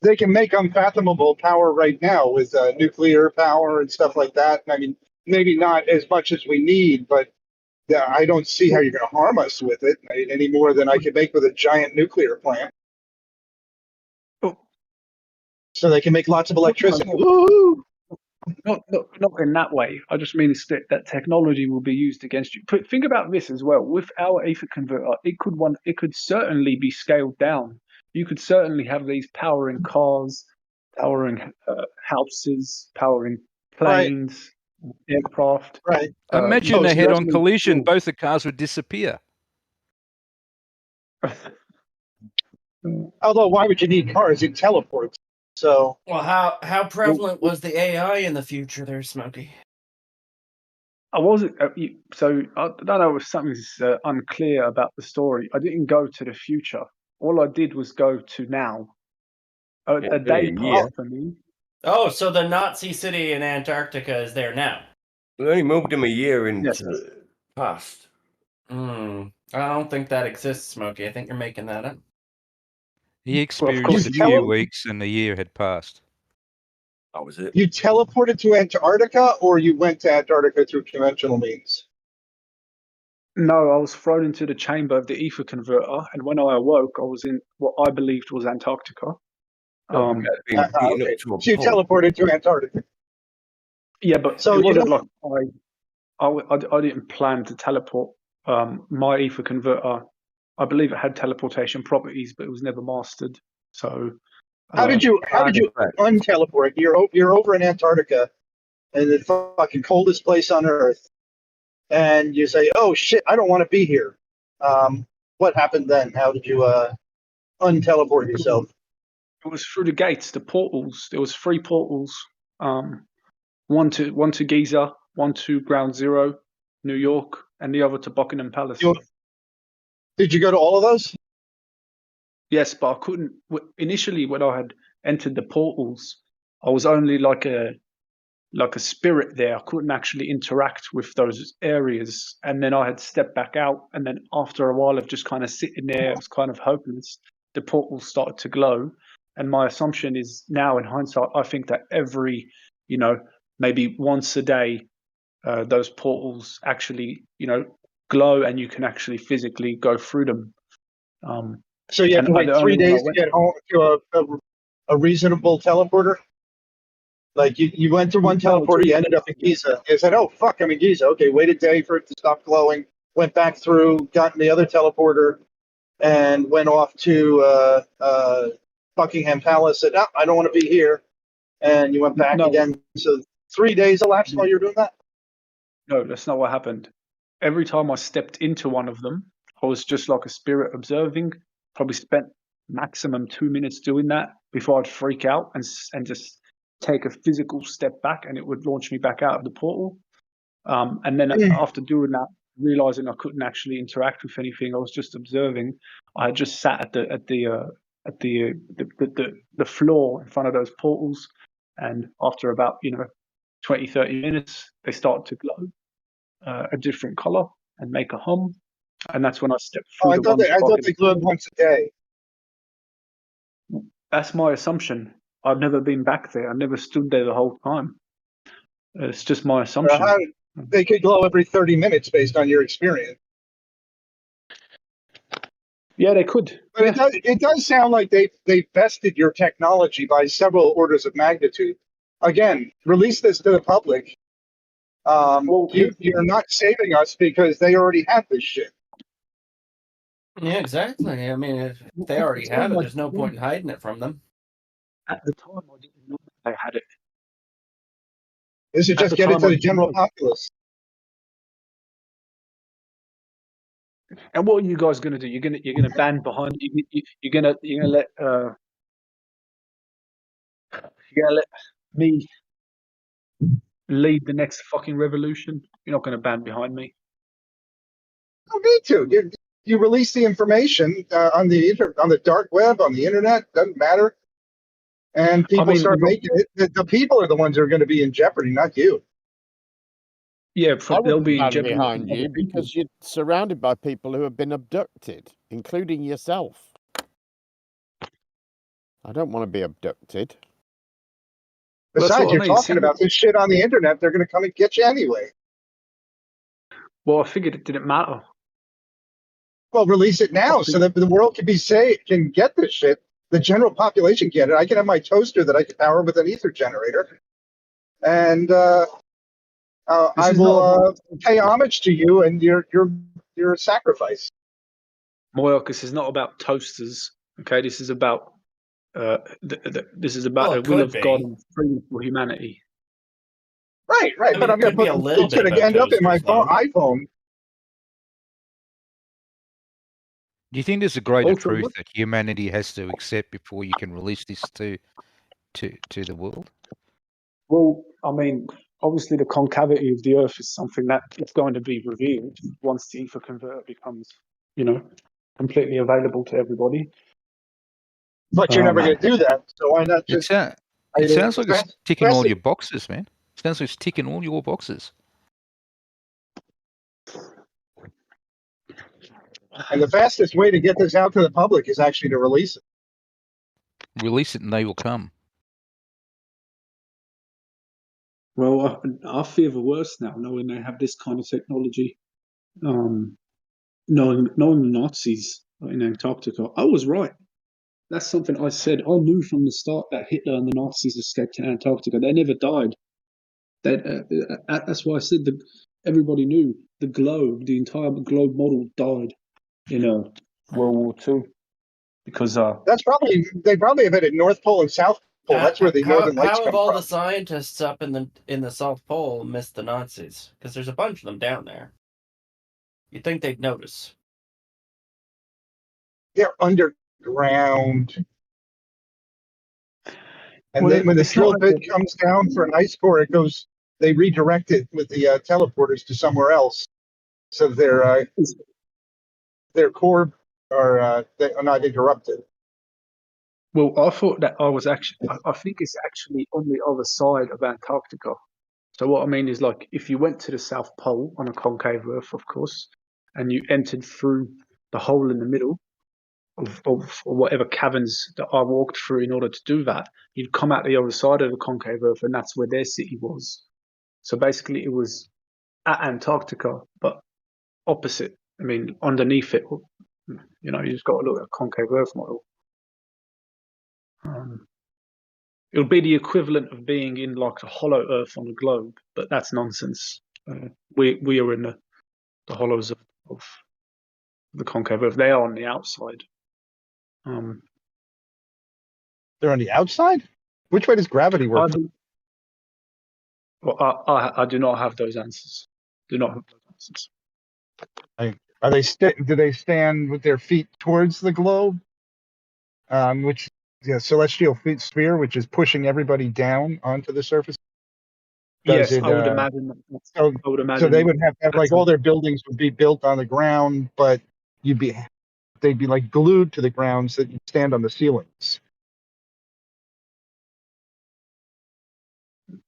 They can make unfathomable power right now with nuclear power and stuff like that. I mean, maybe not as much as we need, but I don't see how you're going to harm us with it any more than I could make with a giant nuclear plant. So they can make lots of electricity. Woo! Not in that way. I just mean that technology will be used against you. Think about this as well. With our ether converter, it could certainly be scaled down. You could certainly have these powering cars, powering houses, powering planes, aircraft. Right. Imagine a head-on collision, both the cars would disappear. Although, why would you need cars? It teleports. So, well, how prevalent was the AI in the future there, Smokey? I wasn't. So I don't know if something's unclear about the story. I didn't go to the future. All I did was go to now. A day passed for me. Oh, so the Nazi city in Antarctica is there now? We only moved him a year into the past. I don't think that exists, Smokey. I think you're making that up. He experienced a few weeks and a year had passed. That was it. You teleported to Antarctica, or you went to Antarctica through conventional means? No, I was thrown into the chamber of the ether converter, and when I awoke, I was in what I believed was Antarctica. Okay. So you teleported to Antarctica. Yeah, but So it you wasn't like I didn't plan to teleport. My ether converter, I believe it had teleportation properties, but it was never mastered. So how did you unteleport? You're over in Antarctica, in the fucking coldest place on Earth, and you say, "Oh shit, I don't want to be here." What happened then? How did you unteleport yourself? It was through the gates, the portals. There was 3 portals. One to Giza, one to Ground Zero, New York, and the other to Buckingham Palace. Did you go to all of those? Yes, but I couldn't. Initially, when I had entered the portals, I was only like a spirit there. I couldn't actually interact with those areas. And then I had stepped back out. And then after a while of just kind of sitting there, it was kind of hopeless. The portals started to glow. And my assumption is now, in hindsight, I think that every, maybe once a day, those portals actually, glow, and you can actually physically go through them. So you have to wait 3 days to get home to a reasonable teleporter? Like you went to one teleporter, you ended up in Giza. You said, "Oh fuck, I'm in Giza." Okay, wait a day for it to stop glowing. Went back through, got in the other teleporter, and went off to Buckingham Palace. Said, "No, I don't want to be here." and you went back No. again. So 3 days elapsed while you were doing that? No, that's not what happened. Every time I stepped into one of them, I was just like a spirit observing. Probably spent maximum 2 minutes doing that before I'd freak out and just take a physical step back, and it would launch me back out of the portal. And then after doing that, realizing I couldn't actually interact with anything, I was just observing. I had just sat at the floor in front of those portals, and after about 20, 30 minutes, they start to glow a different color and make a hum, and that's when I stepped through. I thought they glowed once a day. That's my assumption. I've never been back there. I never stood there the whole time. It's just my assumption. They could glow every 30 minutes based on your experience. Yeah, they could. But it does sound like they bested your technology by several orders of magnitude. Again, release this to the public. You're not saving us because they already have this shit. Yeah, exactly. I mean, if they already have it, there's no point in hiding it from them. At the time, I didn't know they had it. This is just get it to the general populace. And what are you guys going to do? You're gonna ban behind. You're gonna let me lead the next fucking revolution. You're not going to ban behind me. No need to. You release the information on the dark web, on the internet. Doesn't matter. And people start making it. The people are the ones who are going to be in jeopardy, not you. Yeah, they'll be in jeopardy behind you because you're surrounded by people who have been abducted, including yourself. I don't want to be abducted. Besides, you're talking about this shit on the internet. They're going to come and get you anyway. Well, I figured it didn't matter. Well, release it now so that the world can be safe, can get this shit. The general population get it. I can have my toaster that I can power with an ether generator, and I will pay homage to you and your sacrifice. Well, this is not about toasters. Okay, this is about this is about the will of God and freedom for humanity. Right. But I'm going to put it's going to end up in my iPhone. Do you think there's a greater truth that humanity has to accept before you can release this to the world? Well, I mean, obviously the concavity of the Earth is something that is going to be revealed once the ether converter becomes, completely available to everybody. But you're never going to do that, so why not just... It sounds like it's ticking all your boxes, man. It sounds like it's ticking all your boxes. And the fastest way to get this out to the public is actually to release it. Release it and they will come. Well, I fear the worst now, knowing they have this kind of technology. Knowing the Nazis in Antarctica, I was right. That's something I said. I knew from the start that Hitler and the Nazis escaped to Antarctica. They never died. That's why I said that everybody knew the entire globe model died in World War II. Because they probably have it at North Pole and South Pole. That's where the Northern Lights How come have all from. the scientists up in the South Pole missed the Nazis? Because there's a bunch of them down there. You'd think they'd notice. They're underground. And then when the drill bit comes down for an ice core, they redirect it with the teleporters to somewhere else. So their core are not interrupted. Well, I thought that I think it's actually on the other side of Antarctica. So what I mean is, like, if you went to the South Pole on a concave Earth, of course, and you entered through the hole in the middle of whatever caverns that I walked through in order to do that, you'd come out the other side of the concave Earth, and that's where their city was. So basically, it was at Antarctica, but opposite. I mean, underneath it, you just got to look at a concave Earth model. It'll be the equivalent of being in like a hollow Earth on a globe, but that's nonsense. We are in the hollows of the concave Earth. They are on the outside. They're on the outside? Which way does gravity work? Well, I do not have those answers. Do not have those answers. Are they do they stand with their feet towards the globe? Which celestial sphere, which is pushing everybody down onto the surface. Yes, I would imagine. So, I would imagine. so they would have like all their buildings would be built on the ground, but they'd be like glued to the ground so that you'd stand on the ceilings.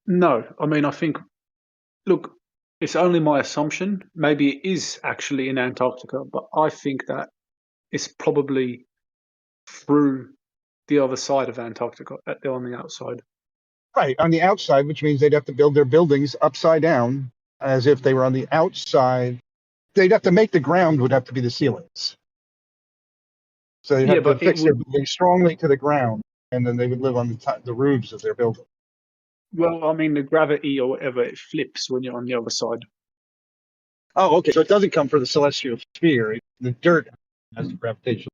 No, I mean, I think, look, it's only my assumption. Maybe it is actually in Antarctica, but I think that it's probably through the other side of Antarctica, on the outside. Right, on the outside, which means they'd have to build their buildings upside down as if they were on the outside. They'd have to make the ground would have to be the ceilings. So they'd have to fix their building strongly to the ground, and then they would live on the roofs of their building. Well, I mean, the gravity or whatever, it flips when you're on the other side. Oh, okay. So it doesn't come from the celestial sphere. The dirt has the gravitational.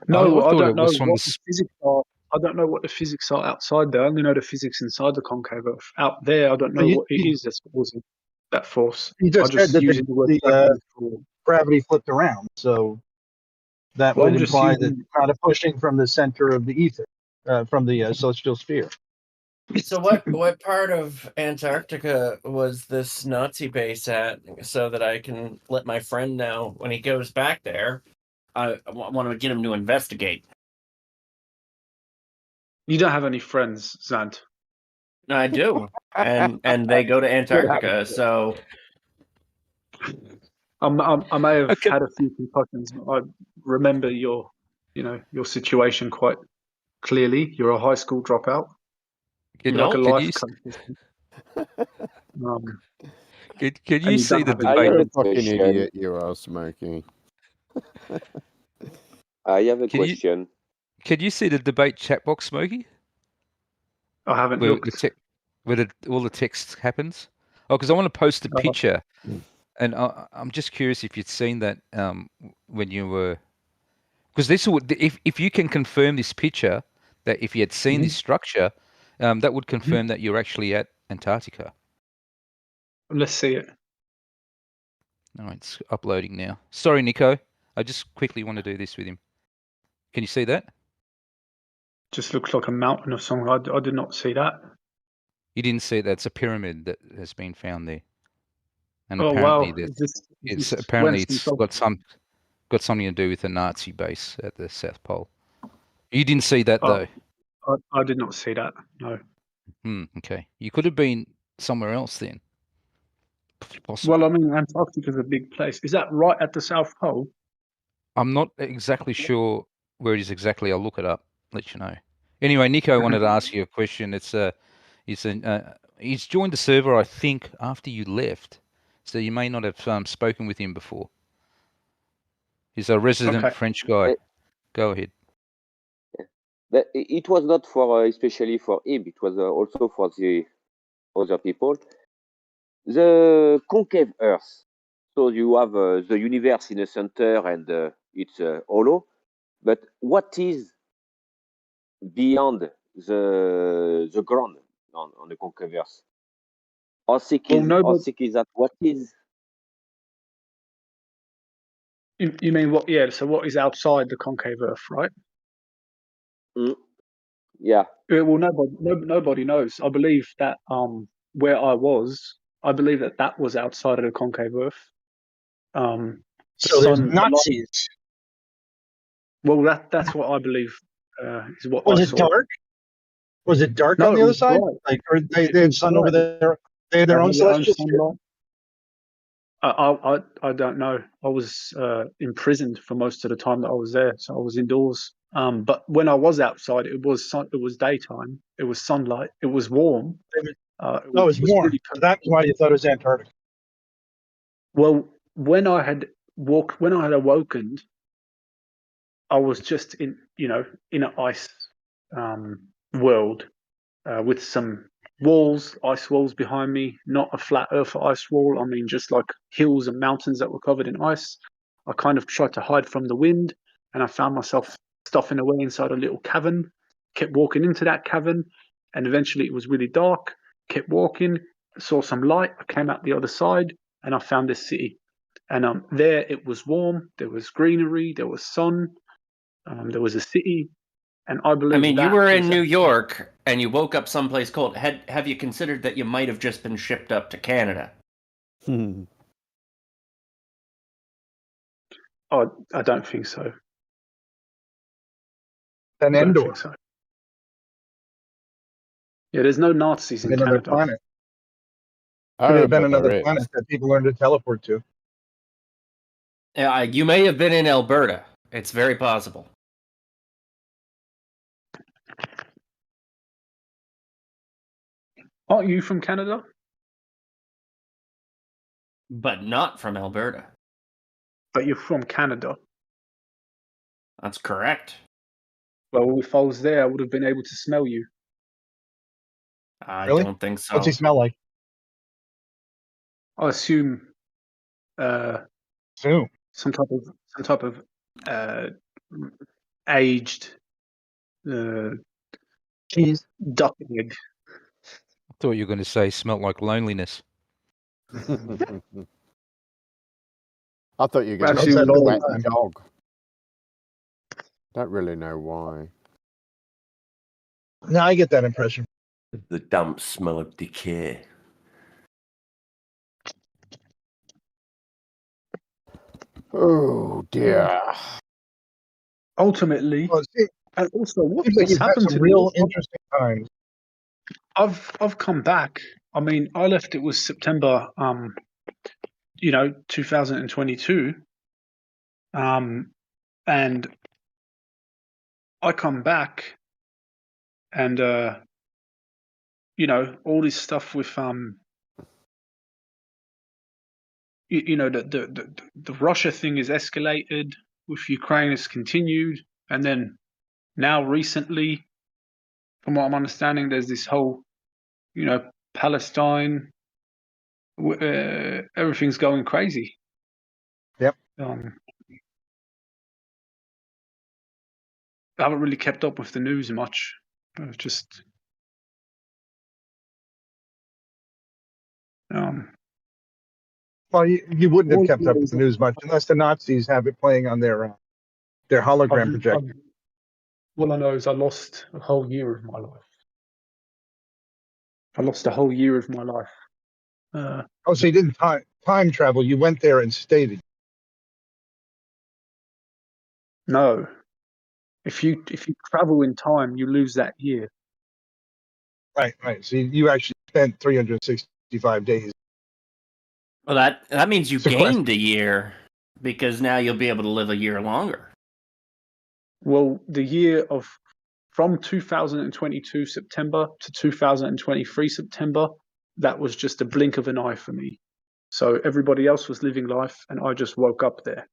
No, I don't know what the physics are. I don't know what the physics are outside there. I only know the physics inside the concave Earth. Out there, I don't know what it is that's causing that force. You just said that the gravity flipped around, so that would imply that it's not a pushing from the center of the ether, from the celestial sphere. So what part of Antarctica was this Nazi base at, so that I can let my friend know when he goes back there? I want to get him to investigate. You don't have any friends, Zant. No, I do, and they go to Antarctica. So I may have had a few concussions. But I remember your situation quite clearly. You're a high school dropout. Can like a life Can you see the debate? You're a fucking idiot, you are, Smokey. I have a question. Can you see the debate chat box, Smokey? I haven't where looked. Where all the text happens? Oh, because I want to post a picture, and I'm just curious if you'd seen that when you were, because this would, if you can confirm this picture, that if you had seen this structure, that would confirm that you're actually at Antarctica. Let's see it. No, it's uploading now. Sorry, Nico. I just quickly want to do this with him. Can you see that? Just looks like a mountain or something. I did not see that. You didn't see that? It's a pyramid that has been found there, and Oh apparently wow! it's got something to do with the Nazi base at the South Pole. You didn't see that though. I did not see that. No. Okay. You could have been somewhere else then. Possibly. Well, I mean, Antarctica is a big place. Is that right at the South Pole? I'm not exactly sure where it is exactly. I'll look it up. Let you know. Anyway, Nico wanted to ask you a question. He's joined the server, I think, after you left, so you may not have spoken with him before. He's a resident French guy. Go ahead. But it was not for especially for him. It was also for the other people. The concave Earth. So you have the universe in the center, and it's hollow. But what is beyond the ground on the concave Earth? How thick is that? What is? You mean what? Yeah. So what is outside the concave Earth, right? Yeah. Well, nobody knows. I believe that where I was, I believe that was outside of the concave Earth. So there's Nazis. Well, that's what I believe. Is what was I it saw. dark? Was it dark No, on the it other was side? bright. Like, or they had sun over there? They had their own celestial sphere? I don't know. I was imprisoned for most of the time that I was there, so I was indoors. But when I was outside, it was daytime. It was sunlight. It was warm. It was warm. Really That's why you thought it was Antarctica. well, when I had awoken, I was just in an ice world with some ice walls behind me, not a flat earth ice wall. I mean, just like hills and mountains that were covered in ice. I kind of tried to hide from the wind, and I found myself stuffing away inside a little cavern. kept walking into that cavern, and eventually it was really dark. Kept walking, saw some light. I came out the other side, and I found this city. And there it was warm. There was greenery. There was sun. There was a city, and I believe. I mean, you that were in is New York and you woke up someplace cold. Have you considered that you might have just been shipped up to Canada? I don't think so. An I don't Endor, think so. Yeah, there's no Nazis in another Canada. planet. Oh, Could have been but another there is. planet that people learned to teleport to. You may have been in Alberta. It's very possible. Aren't you from Canada? But not from Alberta. But you're from Canada. That's correct. Well, if I was there, I would have been able to smell you. I Really? don't think so. What's he smell like? I assume Soon. some type of aged cheese duck egg. I thought you were going to say smelt like loneliness. I thought you were going to Actually, say that all the wet time. dog. Don't really know why. No, I get that impression. The damp smell of decay. Oh dear. Ultimately, Well, see, and also seems like what's you've had happened some to real me? interesting times. I've come back. I mean, I left. It was September, 2022. And I come back, and all this stuff with the Russia thing is escalated, with Ukraine has continued, and then now recently, from what I'm understanding, there's this whole, Palestine. Everything's going crazy. Yep. I haven't really kept up with the news much. I've just Well, you wouldn't have kept up with the news much unless the Nazis have it playing on their hologram projector. All I know is I lost a whole year of my life. I lost a whole year of my life. Oh, so you didn't time travel. You went there and stayed. No. If you travel in time, you lose that year. Right. So you actually spent 365 days. Well, that means you Sequestered. gained a year because now you'll be able to live a year longer. Well, the year from 2022 September to 2023 September, that was just a blink of an eye for me. So everybody else was living life, and I just woke up there.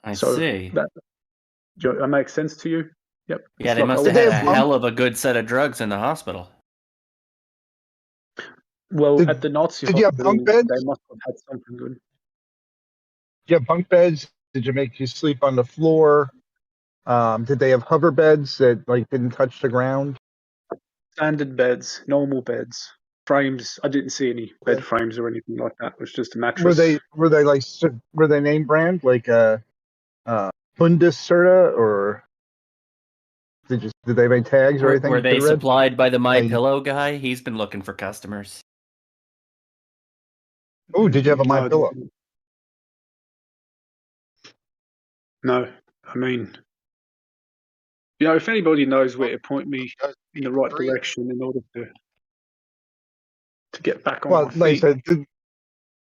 I see. That makes sense to you? Yep. Yeah, It's they like must I have was- had a hell of a good set of drugs in the hospital. Well, at the Nazi did you have hospital, bunk beds? they must have had something good. Did you have bunk beds? Did you make you sleep on the floor? Did they have hover beds that didn't touch the ground? Standard beds, normal beds, frames. I didn't see any bed frames or anything like that. It was just a mattress. Were they name brand like Bundesserta, or did they make tags or anything? Were they you read? supplied by the My Pillow guy? He's been looking for customers. Oh, did you have a My Pillow? No, I mean, if anybody knows where to point me in the right direction in order to get back on Well, my feet. like I said,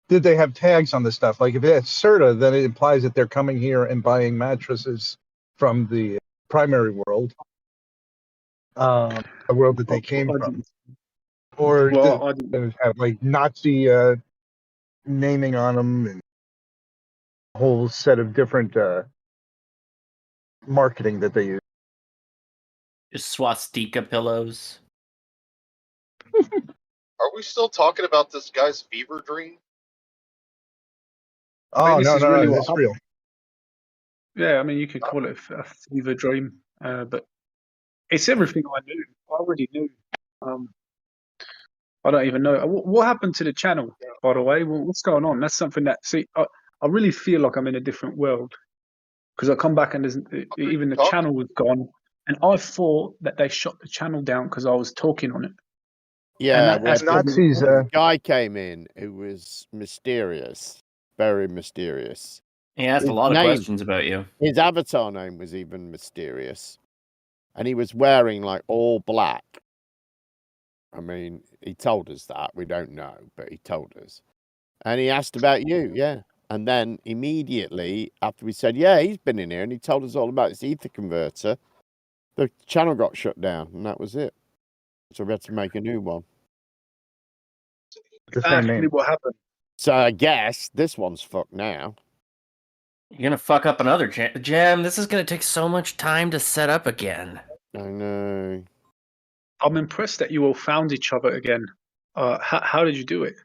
did they have tags on the stuff? Like if it's Serta, then it implies that they're coming here and buying mattresses from the primary world, the world that they came from. Or did it have Nazi naming on them and a whole set of different marketing that they use? Just swastika pillows. Are we still talking about this guy's fever dream? Oh, this no, is no, really no, what it's real. Yeah, I mean, you could call it a fever dream, but It's everything I knew. I already knew. I don't even know. What happened to the channel, by the way? What's going on? That's something that, see, I really feel like I'm in a different world. Because I come back and even the channel was gone. And I thought that they shut the channel down because I was talking on it. Yeah, that's Nazis. a guy came in who was mysterious, very mysterious. He asked a His lot of name- questions about you. His avatar name was even mysterious, and he was wearing like all black. I mean, he told us that. We don't know, but he told us. And he asked about you, yeah. And then immediately after we said, yeah, he's been in here, and he told us all about this ether converter, the channel got shut down, and that was it. So we had to make a new one. Exactly what happened. So I guess this one's fucked now. You're gonna fuck up another jam. This is gonna take so much time to set up again. I know. I'm impressed that you all found each other again. How did you do it?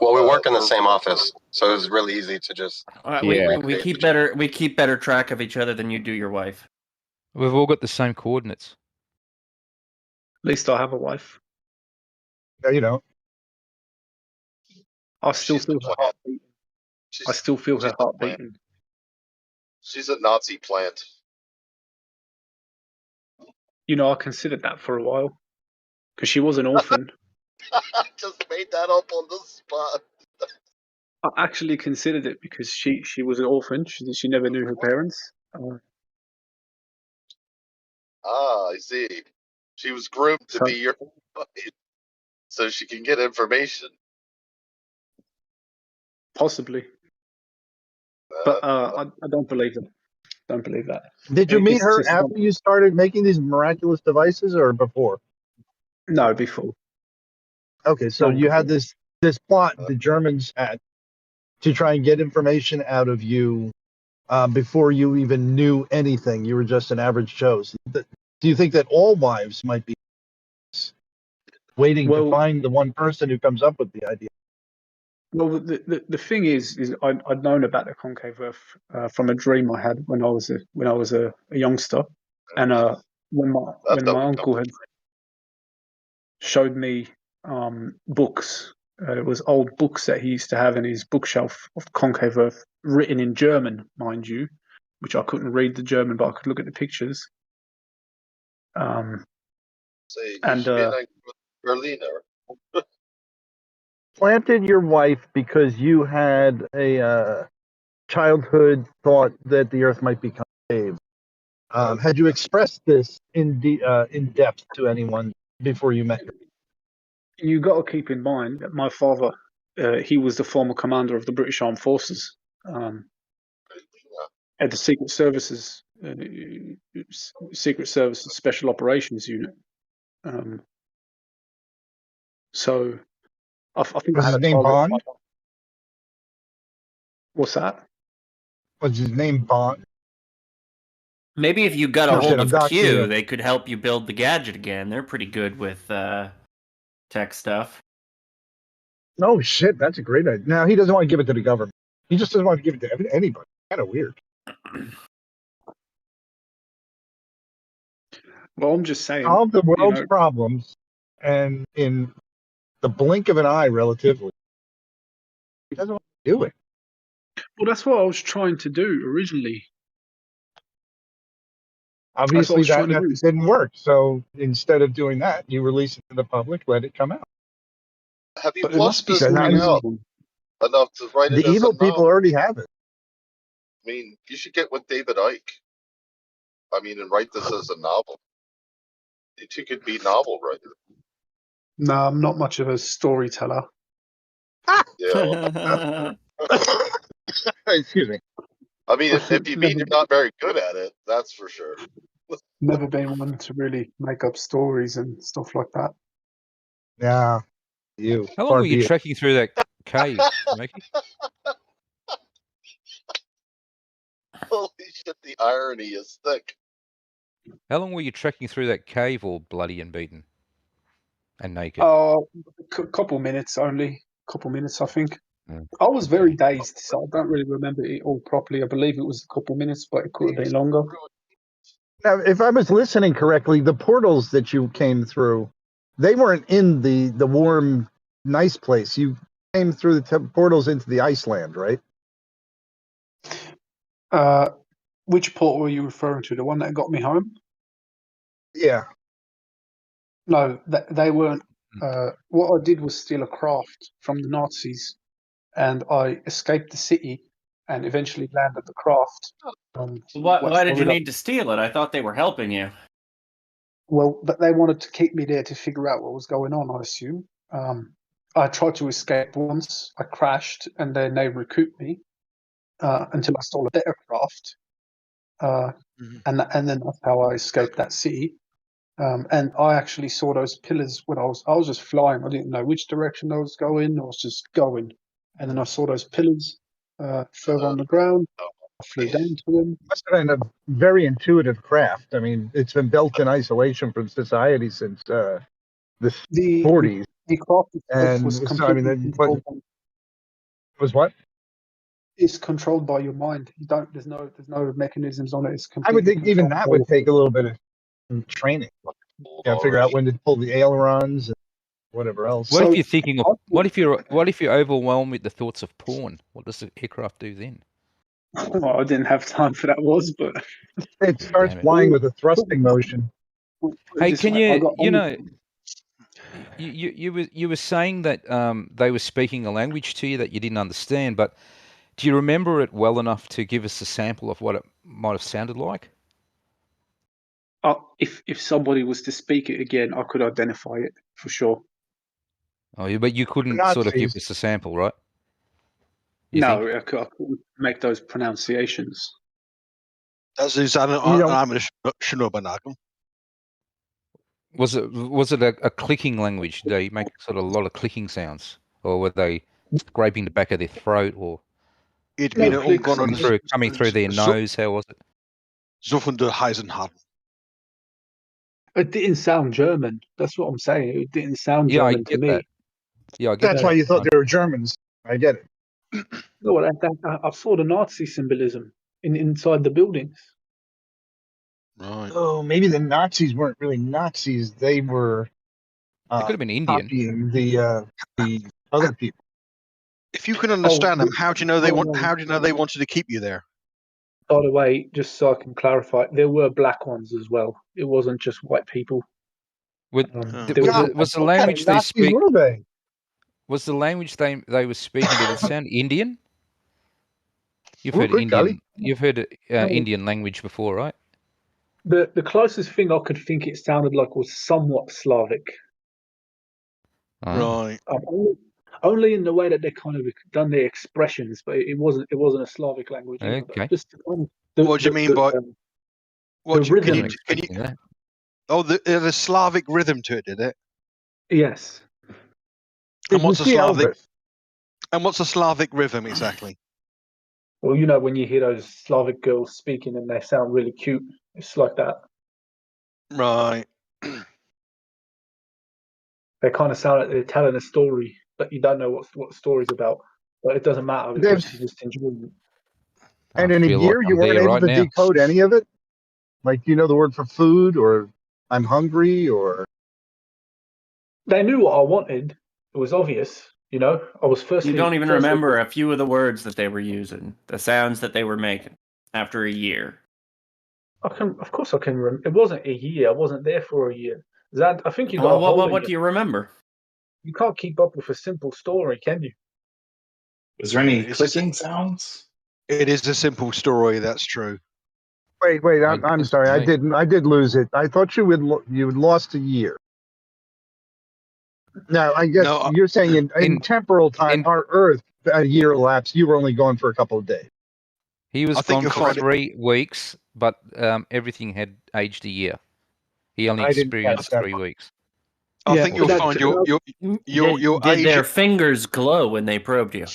Well, we work in the same office, so it was really easy to just. We keep better track of each other than you do your wife. We've all got the same coordinates. At least I have a wife. No, you don't. I still feel her heart beating. I still feel her heart beating. She's a Nazi plant. You know, I considered that for a while because she was an orphan. I just made that up on the spot. I actually considered it because she was an orphan. She never knew her parents. I see. She was groomed to be your wife, so she can get information. Possibly, but I don't believe it. Don't believe that. Did you meet It's her just after you started making these miraculous devices, or before? No, before. Okay, so you had this plot the Germans had to try and get information out of you before you even knew anything. You were just an average Joe. So do you think that all wives might be waiting to find the one person who comes up with the idea? Well, the thing is I'd known about the concave Earth from a dream I had when I was a youngster, and when my uncle had showed me books. It was old books that he used to have in his bookshelf of concave Earth, written in German, mind you, which I couldn't read the German, but I could look at the pictures. Say, and Berliner. Planted your wife because you had a childhood thought that the Earth might be concave. Had you expressed this in depth to anyone before you met her? You got to keep in mind that my father, he was the former commander of the British Armed Forces, at the Secret Services Special Operations Unit. So I think Was I had his name Bond? What's that? Was his name Bond? Maybe if you got a No, hold shit, I'm of doxing Q, you. they could help you build the gadget again. They're pretty good with tech stuff. Oh shit, that's a great idea. Now he doesn't want to give it to the government. He just doesn't want to give it to anybody. Kind of weird. Well, I'm just saying. Solve the world's know, problems, and in the blink of an eye, relatively, he doesn't want to do it. Well, that's what I was trying to do originally. Obviously, trying that to do. method didn't work. So instead of doing that, you release it to the public, let it come out. Have you But it must flushed be this thing out something. enough to write it The as evil a people novel? already have it. I mean, you should get with David Icke. I mean, and write this as a novel. You two could be novel writers. No, I'm not much of a storyteller. Yeah. Excuse me. I mean, if you mean you're not very good at it, that's for sure. Never been one to really make up stories and stuff like that. Yeah, you. How long Far were you be it. trekking through that cave, Mikey? Holy shit, the irony is thick. How long were you trekking through that cave, all bloody and beaten and naked? Oh, a couple minutes only. Couple minutes, I think. I was very dazed, so I don't really remember it all properly. I believe it was a couple minutes, but it could have been longer. Now, if I was listening correctly, the portals that you came through, they weren't in the warm, nice place. You came through the portals into the Iceland, right? Which port were you referring to? The one that got me home? Yeah. No, they weren't. What I did was steal a craft from the Nazis, and I escaped the city and eventually landed the craft. Why did you need to steal it? I thought they were helping you. Well, but they wanted to keep me there to figure out what was going on, I assume. I tried to escape once. I crashed, and then they recouped me until I stole a better craft. And then that's how I escaped that city. And I actually saw those pillars when I was just flying. I didn't know which direction I was going. I was just going, and then I saw those pillars further on the ground. I flew down to them. That's been a very intuitive craft. I mean, it's been built in isolation from society since the 40s. The craft and was so, I completely mean, was what? It's controlled by your mind. You don't. There's no mechanisms on it. It's I would completely think even that would controlled. take a little bit of training. Figure out when to pull the ailerons and whatever else. What if you're thinking of what if you're overwhelmed with the thoughts of porn? What does the aircraft do then? Well, I didn't have time for that, but it starts flying with a thrusting motion. Hey, can you were saying that they were speaking a language to you that you didn't understand, but do you remember it well enough to give us a sample of what it might have sounded like? If somebody was to speak it again, I could identify it for sure. Oh, yeah, but you couldn't sort of give us a sample, right? No, I couldn't make those pronunciations. Was it a clicking language? Did they make sort of a lot of clicking sounds, or were they scraping the back of their throat, or coming through their nose? How was it? It didn't sound German. That's what I'm saying. It didn't sound German to me. That. Yeah, I get That's that. why you thought they were Germans. I get it. No, I saw the Nazi symbolism inside the buildings. Right. Oh, maybe the Nazis weren't really Nazis. They were. They could have been Indian. Copying the other people. If you can understand them, how do you know they wanted to keep you there? By the way, just so I can clarify, there were black ones as well. It wasn't just white people. Was the language they speak? Was the language they were speaking? Did it sound Indian? You've heard Indian. You've heard Indian language before, right? The closest thing I could think it sounded like was somewhat Slavic. Right. Only in the way that they kind of done their expressions, but it wasn't a Slavic language. Okay. What do you mean by? What do you, can you? Oh, the Slavic rhythm to it, did it? Yes. And what's a Slavic? And what's a Slavic rhythm exactly? Well, you know when you hear those Slavic girls speaking and they sound really cute, it's like that. Right. They kind of sound like they're telling a story, but you don't know what the story's about. But it doesn't matter because you just enjoy it. And in a year, you weren't able to decode any of it? Like, you know the word for food, or I'm hungry, or... They knew what I wanted. It was obvious, you know? I was first... You don't even remember a few of the words that they were using, the sounds that they were making after a year. Of course I can remember. It wasn't a year. I wasn't there for a year. I think you got. What do you remember? You can't keep up with a simple story, can you? Was there any clicking sounds? It is a simple story. That's true. Wait. I'm sorry. I did lose it. I thought you had lost a year. Now I guess you're saying in temporal time, our Earth, a year elapsed. You were only gone for a couple of days. He was gone for 3 weeks, but everything had aged a year. He only experienced 3 weeks. I think you'll find your Did their fingers glow when they probed you?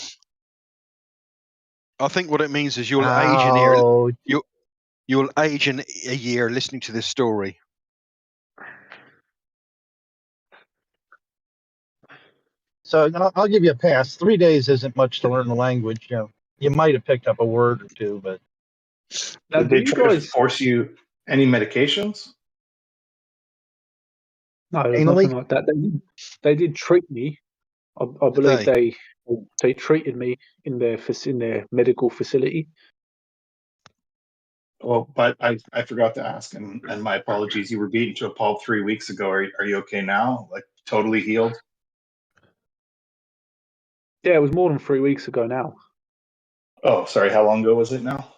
I think what it means is you'll age in here. You'll age in a year listening to this story. So I'll give you a pass. 3 days isn't much to learn the language. You know, you might have picked up a word or two, but did they try to force you Any medications? No, there's Anally? nothing like that. They did treat me. I believe they treated me in their medical facility. Well, but I forgot to ask, and my apologies. You were beaten to a pulp 3 weeks ago. Are you okay now? Like totally healed? Yeah, it was more than 3 weeks ago now. Oh, sorry. How long ago was it now?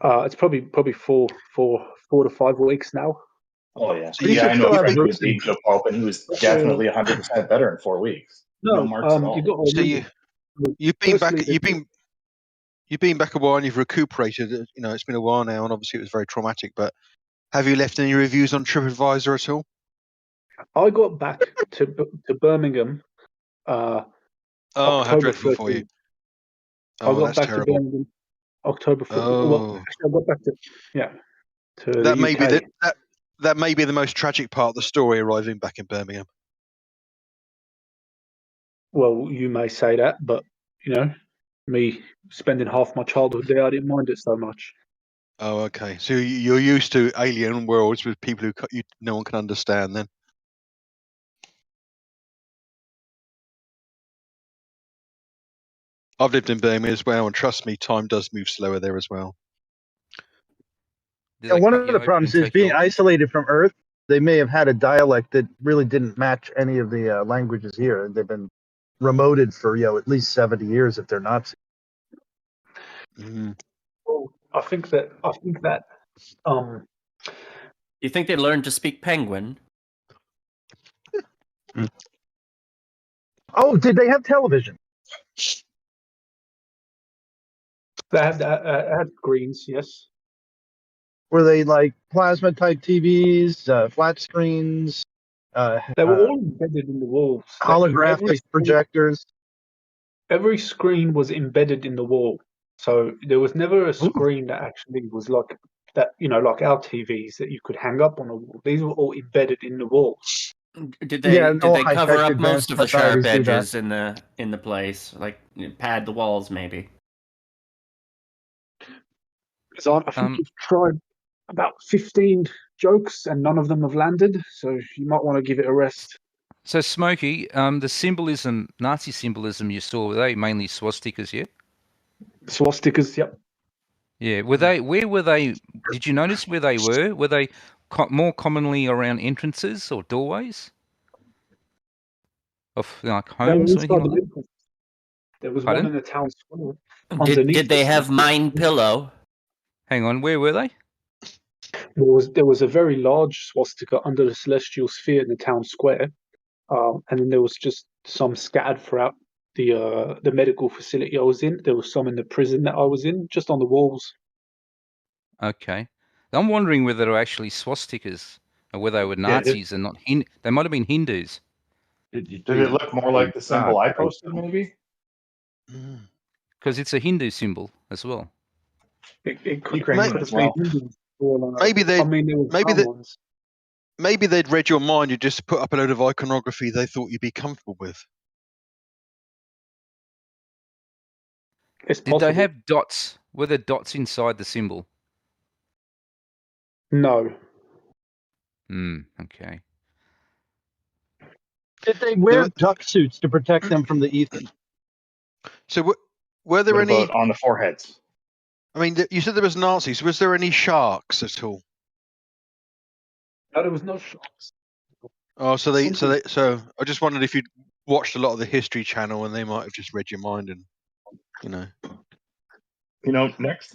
It's probably 4 to 5 weeks now. Oh yeah. So you Yeah, should I know still a have friend who a was beaten to a pulp, and he was definitely 100% better in 4 weeks. No marks at all. you got to So remember, you've been back. firstly, You've been back a while and you've recuperated. You know, it's been a while now, and obviously it was very traumatic. But have you left any reviews on TripAdvisor at all? I got back to Birmingham. How October dreadful for you! 13th. I Oh, got that's back terrible. to Birmingham October 14th. Well, Oh, actually, I got back to that the may be UK. that may be the most tragic part of the story, arriving back in Birmingham. Well, you may say that, but me spending half my childhood there, I didn't mind it so much. Oh, okay. So you're used to alien worlds with people who no one can understand, then. I've lived in Birmingham as well, and trust me, time does move slower there as well. Do Yeah, they one cut of you the open problems and is take being your? isolated from Earth. They may have had a dialect that really didn't match any of the languages here. They've been remoted for at least 70 years if they're Nazi. Well, I think that You think they learned to speak Penguin? Oh, did they have television? they had screens, yes. Were they like plasma type TVs, flat screens, They were all embedded in the walls. holographic projectors? Every screen was embedded in the wall, so there was never a screen that actually was like that. Like our TVs that you could hang up on a wall. These were all embedded in the wall. Did they Yeah, and did all they cover high-tech up most advanced of the sharp societies do that. edges in the place, like pad the walls maybe? Because I think you've tried about 15 jokes and none of them have landed, so you might want to give it a rest. So Smokey, the symbolism, Nazi symbolism you saw, were they mainly swastikas? Yeah. Swastikas, yep. Yeah. Were they? Where were they? Did you notice where they were? Were they more commonly around entrances or doorways of like They were homes or inside anything the like that? building. There was Pardon? one in the town square. Did Underneath they the have city. Mind Pillow? Hang on, where were they? There was a very large swastika under the celestial sphere in the town square, and then there was just some scattered throughout the medical facility I was in. There was some in the prison that I was in, just on the walls. Okay. I'm wondering whether they were actually swastikas or whether they were Nazis and not they might have been Hindus. Did it look more like the symbol I posted, maybe? Because it's a Hindu symbol as well. It could Ukrainian as well. Maybe they I mean, there was maybe some they ones. maybe they'd read your mind. You just put up a load of iconography they thought you'd be comfortable with. It's Did they have dots? Were there dots inside the symbol? No. Okay. Did they wear duck suits to protect them from the ether? So were there What any about on the foreheads? I mean, you said there was Nazis. Was there any sharks at all? No, there was no sharks. Oh, so I just wondered if you'd watched a lot of the History Channel and they might have just read your mind and,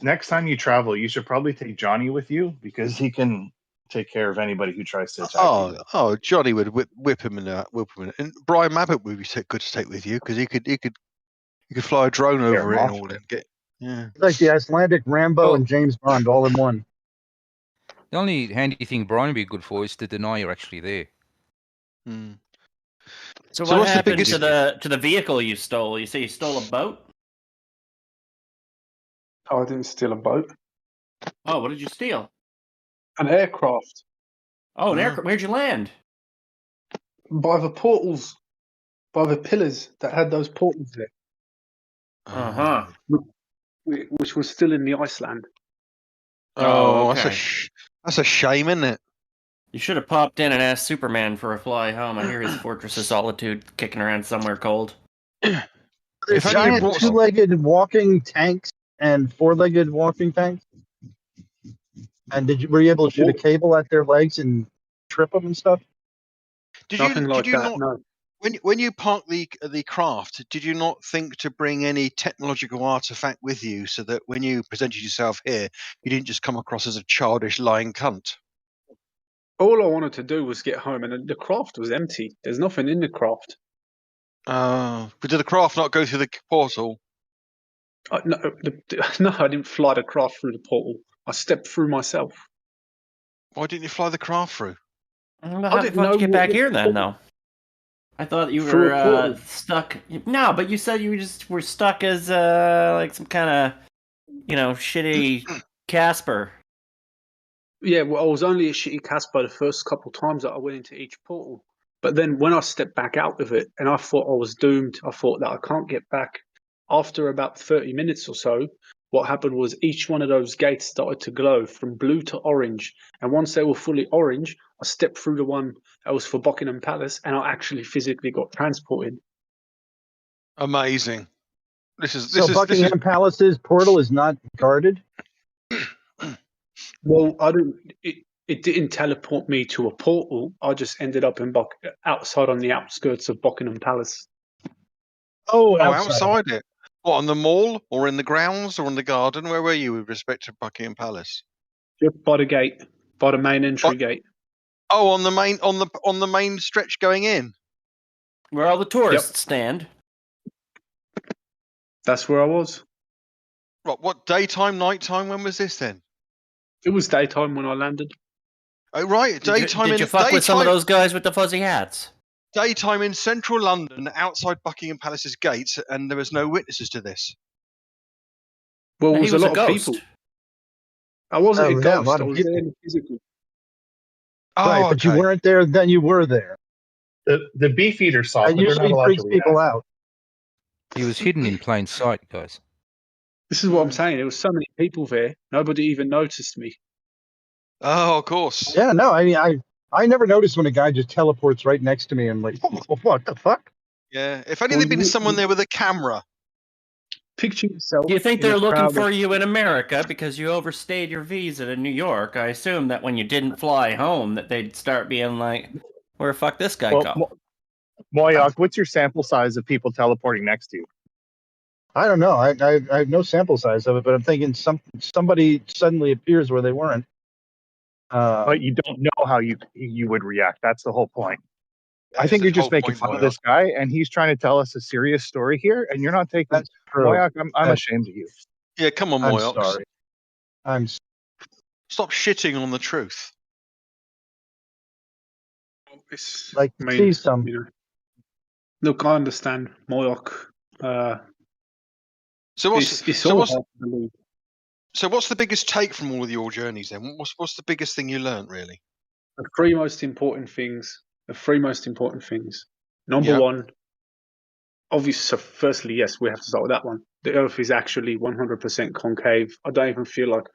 Next time you travel, you should probably take Johnny with you because he can take care of anybody who tries to attack you. Oh, Johnny would whip him in. And Brian Mabbott would be good to take with you because he could fly a drone over it and all and get. Yeah. Like the Icelandic Rambo and James Bond all in one. The only handy thing Brian would be good for is to deny you're actually there. So So what what's the happened biggest- to the vehicle you stole? You say you stole a boat? Oh, I didn't steal a boat. Oh, what did you steal? An aircraft. Oh, an aircraft. Where'd you land? By the portals. By the pillars that had those portals there. Uh huh. Which was still in the Iceland. Oh, that's okay. that's a shame, isn't it? You should have popped in and asked Superman for a fly home. I hear his Fortress of Solitude kicking around somewhere cold. There's If only you giant brought. two-legged walking tanks and four-legged walking tanks. And were you able to shoot a cable at their legs and trip them and stuff? Did Nothing you like did you that, not no. when you parked the craft? Did you not think to bring any technological artifact with you so that when you presented yourself here, you didn't just come across as a childish lying cunt? All I wanted to do was get home, and the craft was empty. There's nothing in the craft. But did the craft not go through the portal? No, no, I didn't fly the craft through the portal. I stepped through myself. Why didn't you fly the craft through? How the fuck did you get back here then, though? I thought you Through a were portal. stuck. No, but you said you just were stuck as like some kind of, shitty Casper. Yeah, well, I was only a shitty Casper the first couple times that I went into each portal. But then when I stepped back out of it, and I thought I was doomed, I thought that I can't get back. After about 30 minutes or so, what happened was each one of those gates started to glow from blue to orange. And once they were fully orange, I stepped through the one that was for Buckingham Palace, and I actually physically got transported. Amazing. So Buckingham Palace's portal is not guarded? Well, it didn't teleport me to a portal. I just ended up outside on the outskirts of Buckingham Palace. Oh, outside it. What, on the mall or in the grounds or in the garden? Where were you with respect to Buckingham Palace? Just by the gate, by the main entry gate. Oh, on the main stretch going in. Where all the tourists stand. That's where I was. What daytime, nighttime? When was this then? It was daytime when I landed. Oh right, daytime. Did you fuck with some of those guys with the fuzzy hats? Daytime in central London, outside Buckingham Palace's gates, and there was no witnesses to this. Well, He there was a was a lot of ghost. people. I wasn't Oh, a yeah, a ghost. lot I of was people. there in the physical. Right, but you weren't there, then you were there. The Beefeater saw it, That but they're not usually allowed freaks to people react. out. He was hidden in plain sight, guys. This is what I'm saying. There was so many people there. Nobody even noticed me. Oh, of course. Yeah, no, I mean, I never noticed when a guy just teleports right next to me and like, what the fuck? Yeah, if only there'd been someone there with a camera. Picture yourself. Do you think in a they're looking crowd for of- you in America because you overstayed your visa to New York? I assume that when you didn't fly home, that they'd start being like, "Where the fuck this guy Well, go?" Moyoc, what's your sample size of people teleporting next to you? I don't know. I have no sample size of it, but I'm thinking somebody suddenly appears where they weren't. But you don't know how you would react. That's the whole point. I That's think the you're just whole making point, fun of Moyoc. this guy, and he's trying to tell us a serious story here, and you're not taking. That's true. Moyoc, I'm That's- ashamed of you. Yeah, come on, I'm Moyoc. sorry. Stop shitting on the truth. It's, Like, I mean, see some. you know, look, I understand Moyoc. So what's It's so all what's hard to believe. so what's the biggest take from all of your journeys then? What's the biggest thing you learnt really? The three most important things. Number Yeah. one, obviously. So firstly, yes, we have to start with that one. The Earth is actually 100% concave. I don't even feel like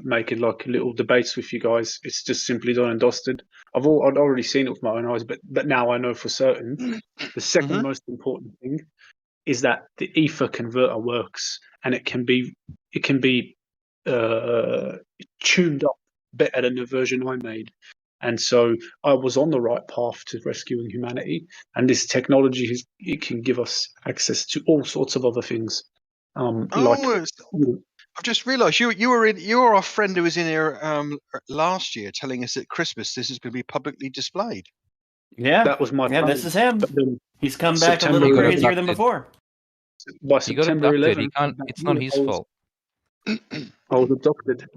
making like little debates with you guys. It's just simply done and dusted. I'd already seen it with my own eyes, but now I know for certain. The second most important thing is that the ether converter works, and it can be tuned up better than the version I made. And so I was on the right path to rescuing humanity, and this technology it can give us access to all sorts of other things. I've just realised you were our friend who was in here last year telling us at Christmas this is going to be publicly displayed. Yeah, that was my yeah. plan. This is him. But then He's come back a September little 11th, crazier than before. By He got September abducted. 11th, He can't. It's not his fault. I was abducted.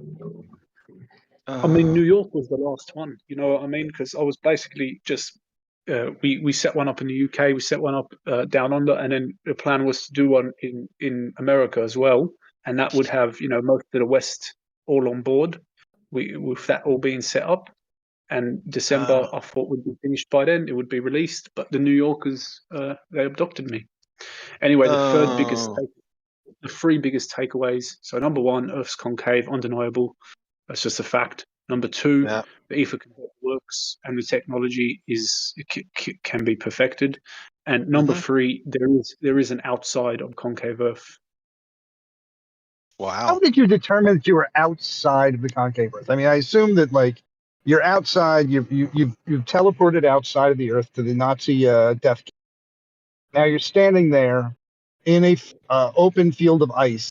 I mean, New York was the last one. You know what I mean? Because I was basically just we set one up in the UK, we set one up down under, and then the plan was to do one in America as well, and that would have most of the West all on board. With that all being set up, and December I thought would be finished by then. It would be released, but the New Yorkers they abducted me. Anyway, the three biggest takeaways. So number one, Earth's concave, undeniable. That's just a fact. Number two, Yeah. the ether converter works and the technology can be perfected. And number three, there is an outside of concave Earth. Wow. How did you determine that you were outside of the concave Earth? I mean, I assume that like you're outside. You've teleported outside of the Earth to the Nazi death camp. Now you're standing there in a open field of ice,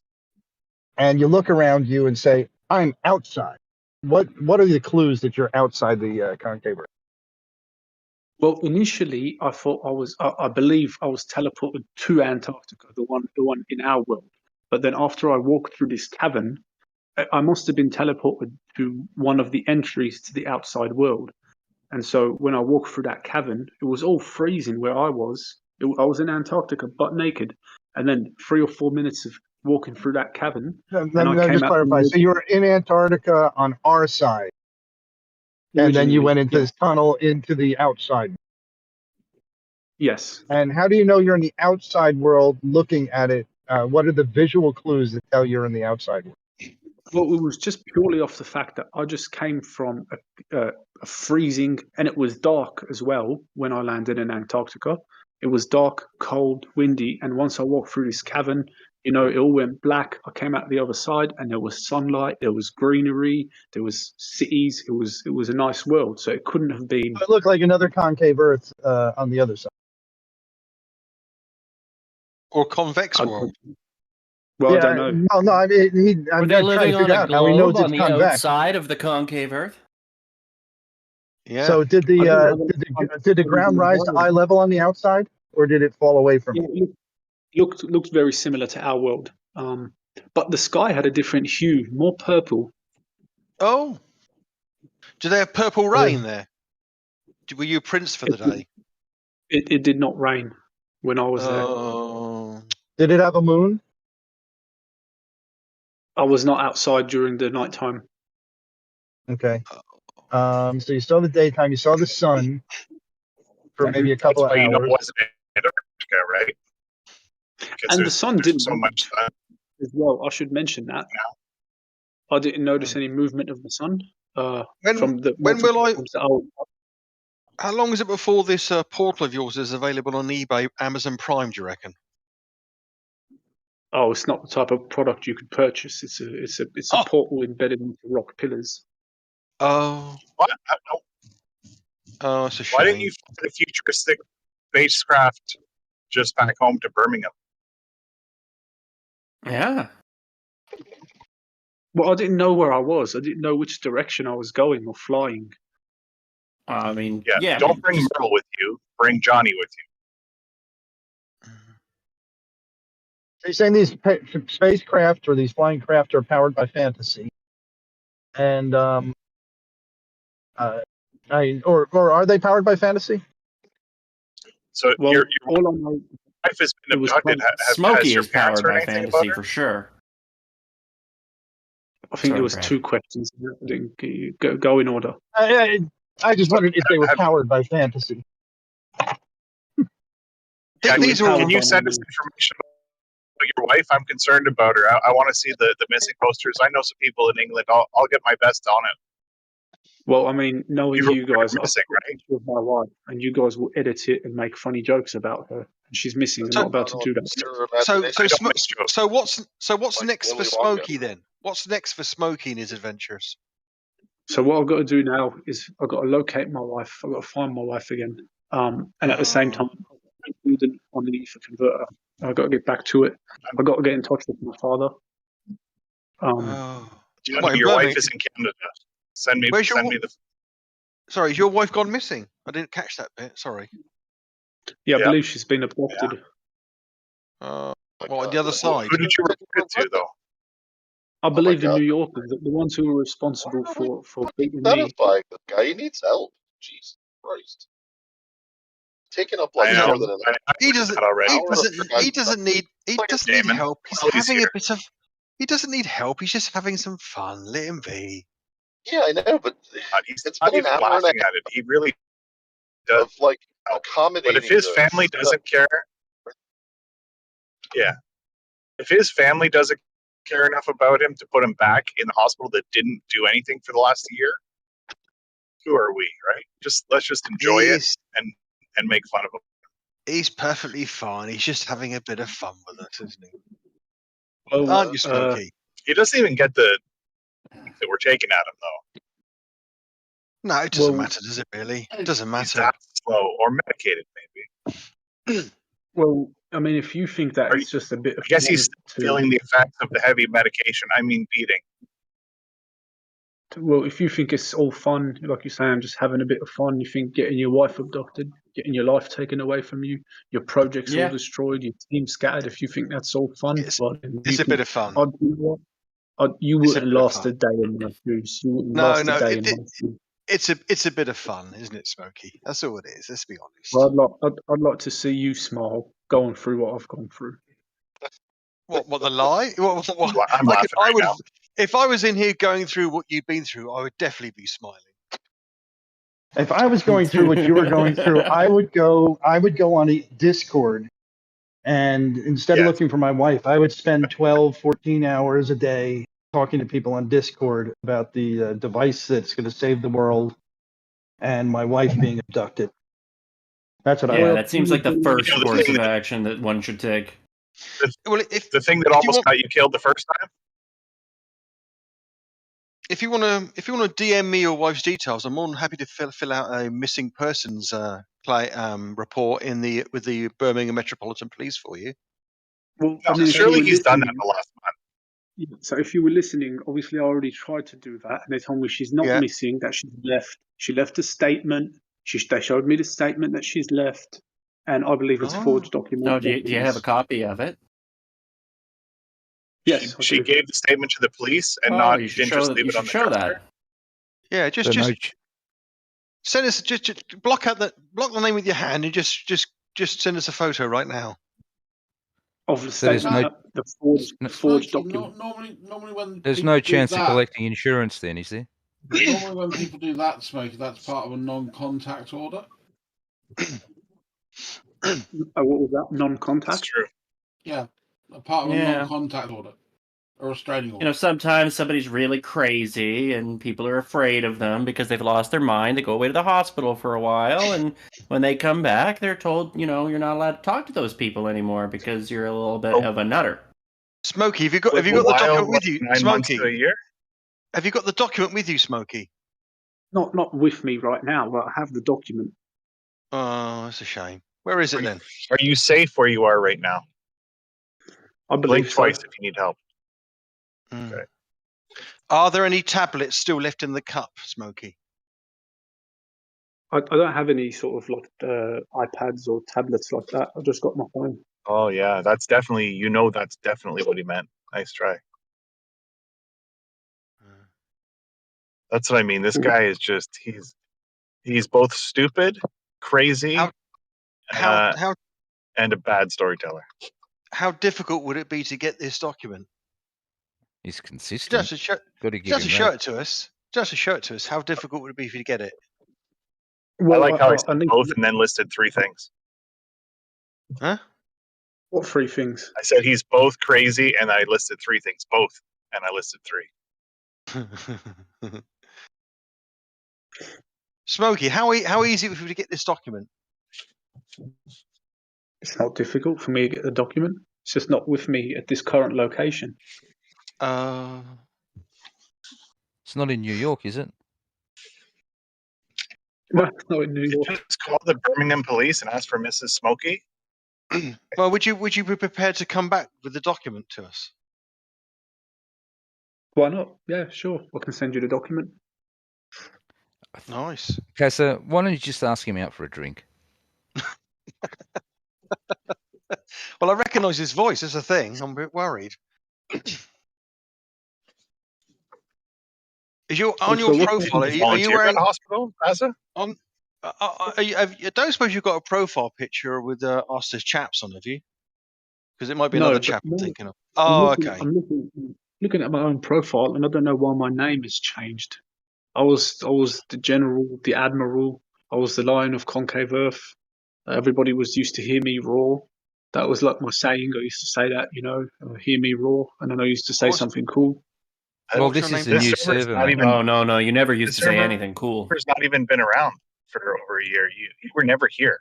and you look around you and say, "I'm outside." What are the clues that you're outside the concave Earth? Well, initially, I thought I believe I was teleported to Antarctica, the one in our world. But then after I walked through this cavern, I must have been teleported to one of the entries to the outside world. And so when I walked through that cavern, it was all freezing where I was. I was in Antarctica, butt naked. And then 3 or 4 minutes of walking through that cavern, Let and I me came just out. clarify. So you were in Antarctica on our side, and then you Originally, went into yeah. this tunnel into the outside. Yes. And how do you know you're in the outside world looking at it? What are the visual clues that tell you're in the outside world? Well, it was just purely off the fact that I just came from a freezing, and it was dark as well when I landed in Antarctica. It was dark, cold, windy, and once I walked through this cavern, it all went black. I came out the other side, and there was sunlight, there was greenery, there was cities. It was a nice world. So it couldn't have been. It looked like another concave Earth on the other side. Or convex world. Well, yeah, I don't know. No, I mean, Were I'm they trying living to on figure a out how he knows globe on it's the convex. outside of the concave Earth? Yeah. So did the ground rise to eye level on the outside, or did it fall away from Yeah, it? it looked very similar to our world, but the sky had a different hue, more purple. Oh. Do they have purple rain there? Were you a prince for the day? It did not rain when I was there. Oh. Did it have a moon? I was not outside during the nighttime. Okay. So you saw the daytime. You saw the sun for maybe a couple of That's why you know it hours. wasn't Antarctica, right? Because And the there's sun didn't so much sun. as well. I should mention that. I didn't notice any movement of the sun. From the when will I? times that How long is it before this portal of yours is available on eBay, Amazon Prime? Do you reckon? Oh, it's not the type of product you could purchase. It's a portal embedded into rock pillars. Oh. What? Oh, it's a shame. Why didn't you fly a futuristic spacecraft just back home to Birmingham? Yeah. Well, I didn't know where I was. I didn't know which direction I was going or flying. I mean, Yeah, don't bring Merle with you. Bring Johnny with you. So you're saying these spacecraft or these flying craft are powered by fantasy, and or are they powered by fantasy? So Well, your all I know, wife has been abducted. Smokey has your is parents powered heard by anything about fantasy her? for sure. I think Sorry, there was Brad. 2 questions. I didn't go in order. I just wondered if they were powered by fantasy. Yeah, These are all can you send us information about your wife? I'm concerned about her. I want to see the missing posters. I know some people in England. I'll get my best on it. Well, I mean, knowing you guys, I'm missing, right? with my wife, and you guys will edit it and make funny jokes about her, and she's missing. I'm not about to do that. So what's next for Smokey then? What's next for Smokey in his adventures? So what I've got to do now is I've got to locate my wife. I've got to find my wife again, and at the same time, on the ether converter. I've got to get back to it. I've got to get in touch with my father. Johnny, your wife is in Canada. Send me the. Sorry, is your wife gone missing? I didn't catch that bit. Sorry. Yeah, I believe she's been abducted. Well, on the other side. Who did you report it to, though? I believe the New Yorkers, the ones who were responsible for beating me. Satisfying this guy. He needs help. Jesus Christ. Taking up like more than an He doesn't need help. He doesn't need help. He's just having some fun. Let him be. Yeah, I know, but he's it's not been even an hour and a laughing half at it. He really does. of like accommodating. But if his family doesn't care, yeah. If his family doesn't care enough about him to put him back in the hospital that didn't do anything for the last year? Who are we, right? Let's just enjoy it and make fun of him. He's perfectly fine. He's just having a bit of fun with us, isn't he? Well, Aren't you, Smokey? He doesn't even get that we're taking at him, though. No, it doesn't matter, does it really? It doesn't He's matter. that slow or medicated, maybe. Well, I mean, if you think that it's just a bit of I guess he's fun to- feeling the effects of the heavy medication. I mean, beating. Well, if you think it's all fun, like you say, I'm just having a bit of fun, you think getting your wife abducted, getting your life taken away from you, your projects Yeah. all destroyed, your team scattered, if you think that's all fun, It's a bit of fun. You It's a wouldn't bit of last fun. a day in my shoes. You wouldn't No, last no, a day in my shoes. it's a bit of fun, isn't it, Smokey? That's all it is. Let's be honest. Well, I'd like to see you smile going through what I've gone through. What the lie? What, I'm I laughing right would, now. if I was in here going through what you've been through, I would definitely be smiling. If I was going through what you were going through, I would go on a Discord, and instead of looking for my wife, I would spend 12, 14 hours a day talking to people on Discord about the device that's going to save the world and my wife being abducted. That's what I Yeah, would. that seems like the first You know, the course thing of that- action that one should take. Well, The thing that almost got you killed the first time? if you want to DM me your wife's details, I'm more than happy to fill out a missing persons report with the Birmingham Metropolitan Police for you. Well, No, I mean, if surely you were he's done that listening- the last month. Yeah, so if you were listening, obviously I already tried to do that, and they told me she's not Yeah. missing, that she's left. She left a statement. They showed me the statement that she's left, and I believe it's a forged document. Oh, do you have a copy of it? Yes, I She do. gave the statement to the police and Oh, not you should didn't show just that. leave You it on should the show dresser. that. Yeah, just send us just block the name with your hand and just send us a photo right now. Of the So there's statement, the forged Smokey, document. Normally when There's people no do chance of that- collecting insurance then, is there? Normally when people do that, Smokey, that's part of a non-contact order. What was that? Non-contact? That's true. Yeah, a part of a Yeah. non-contact order or a restraining order. You know, sometimes somebody's really crazy and people are afraid of them because they've lost their mind. They go away to the hospital for a while, and when they come back, they're told, you know, you're not allowed to talk to those people anymore because you're a little bit of a nutter. Smokey, have you got the document with you, Smokey? A year? Have you got the document with you, Smokey? Not with me right now, but I have the document. Oh, that's a shame. Where is it then? Are you safe where you are right now? I Blink believe so. twice if you need help. Okay. Are there any tablets still left in the cup, Smokey? I don't have any sort of like iPads or tablets like that. I've just got my phone. Oh yeah, that's definitely what he meant. Nice try. That's what I mean. This guy is just he's both stupid, crazy, and a bad storyteller. How difficult would it be to get this document? He's consistent. Just to show, Got to give just to him show that. it to us. Just to show it to us. How difficult would it be for you to get it? I like how I said both and then listed three things. Huh? What three things? I said he's both crazy, and I listed three things. Both, and I listed three. Smokey, how easy would it be to get this document? It's not difficult for me to get the document. It's just not with me at this current location. It's not in New York, is it? No, not in New York. Just call the Birmingham police and ask for Mrs. Smokey. Well, would you be prepared to come back with the document to us? Why not? Yeah, sure. I can send you the document. Nice. Okay, so why don't you just ask him out for a drink? Well, I recognise his voice. That's a thing. I'm a bit worried. Is your on your profile? Are you wearing the hospital, Asa? on? I don't suppose you've got a profile picture with us as chaps on, have you? Because it might be No, another but chap I'm no, thinking of. I'm Oh, looking- okay. I'm looking at my own profile, and I don't know why my name has changed. I was the general, the admiral. I was the Lion of Concave Earth. Everybody was used to hear me roar. That was like my saying. I used to say that, hear me roar, and then I used to say What's- something cool. Well, What's this your is name? the new This server's server, not mate. even. Oh no, you never used This to say server- anything cool. Server's not even been around for over a year. You were never here.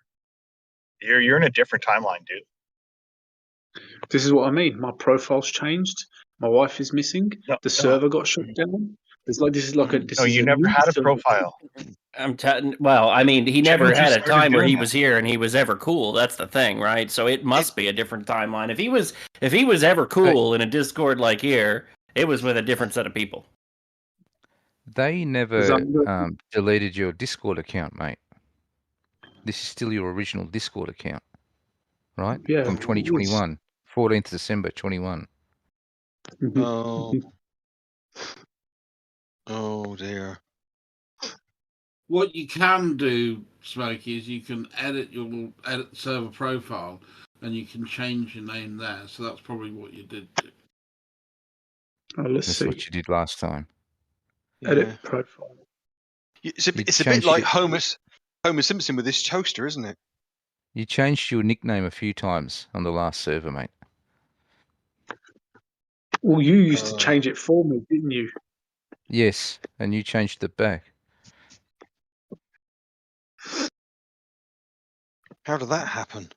You're in a different timeline, dude. This is what I mean. My profile's changed. My wife is missing. No, The server got shut down. This is like a. This No, is you a never new had a server. profile. Well, I mean, he never When you had a started time where doing he that. was here and he was ever cool. That's the thing, right? So it must be a different timeline. If he was ever cool in a Discord like here, it was with a different set of people. They never that- deleted your Discord account, mate. This is still your original Discord account, right? Yeah, From it is. 2021, 14th December 21. Oh. Oh dear. What you can do, Smokey, is you can edit the server profile, and you can change your name there. So that's probably what you did do. Oh, let's That's see. what you did last time. Edit Yeah. profile. It's a You bit changed like it- Homer Simpson with his toaster, isn't it? You changed your nickname a few times on the last server, mate. Well, you used to change it for me, didn't you? Yes, and you changed it back. How did that happen?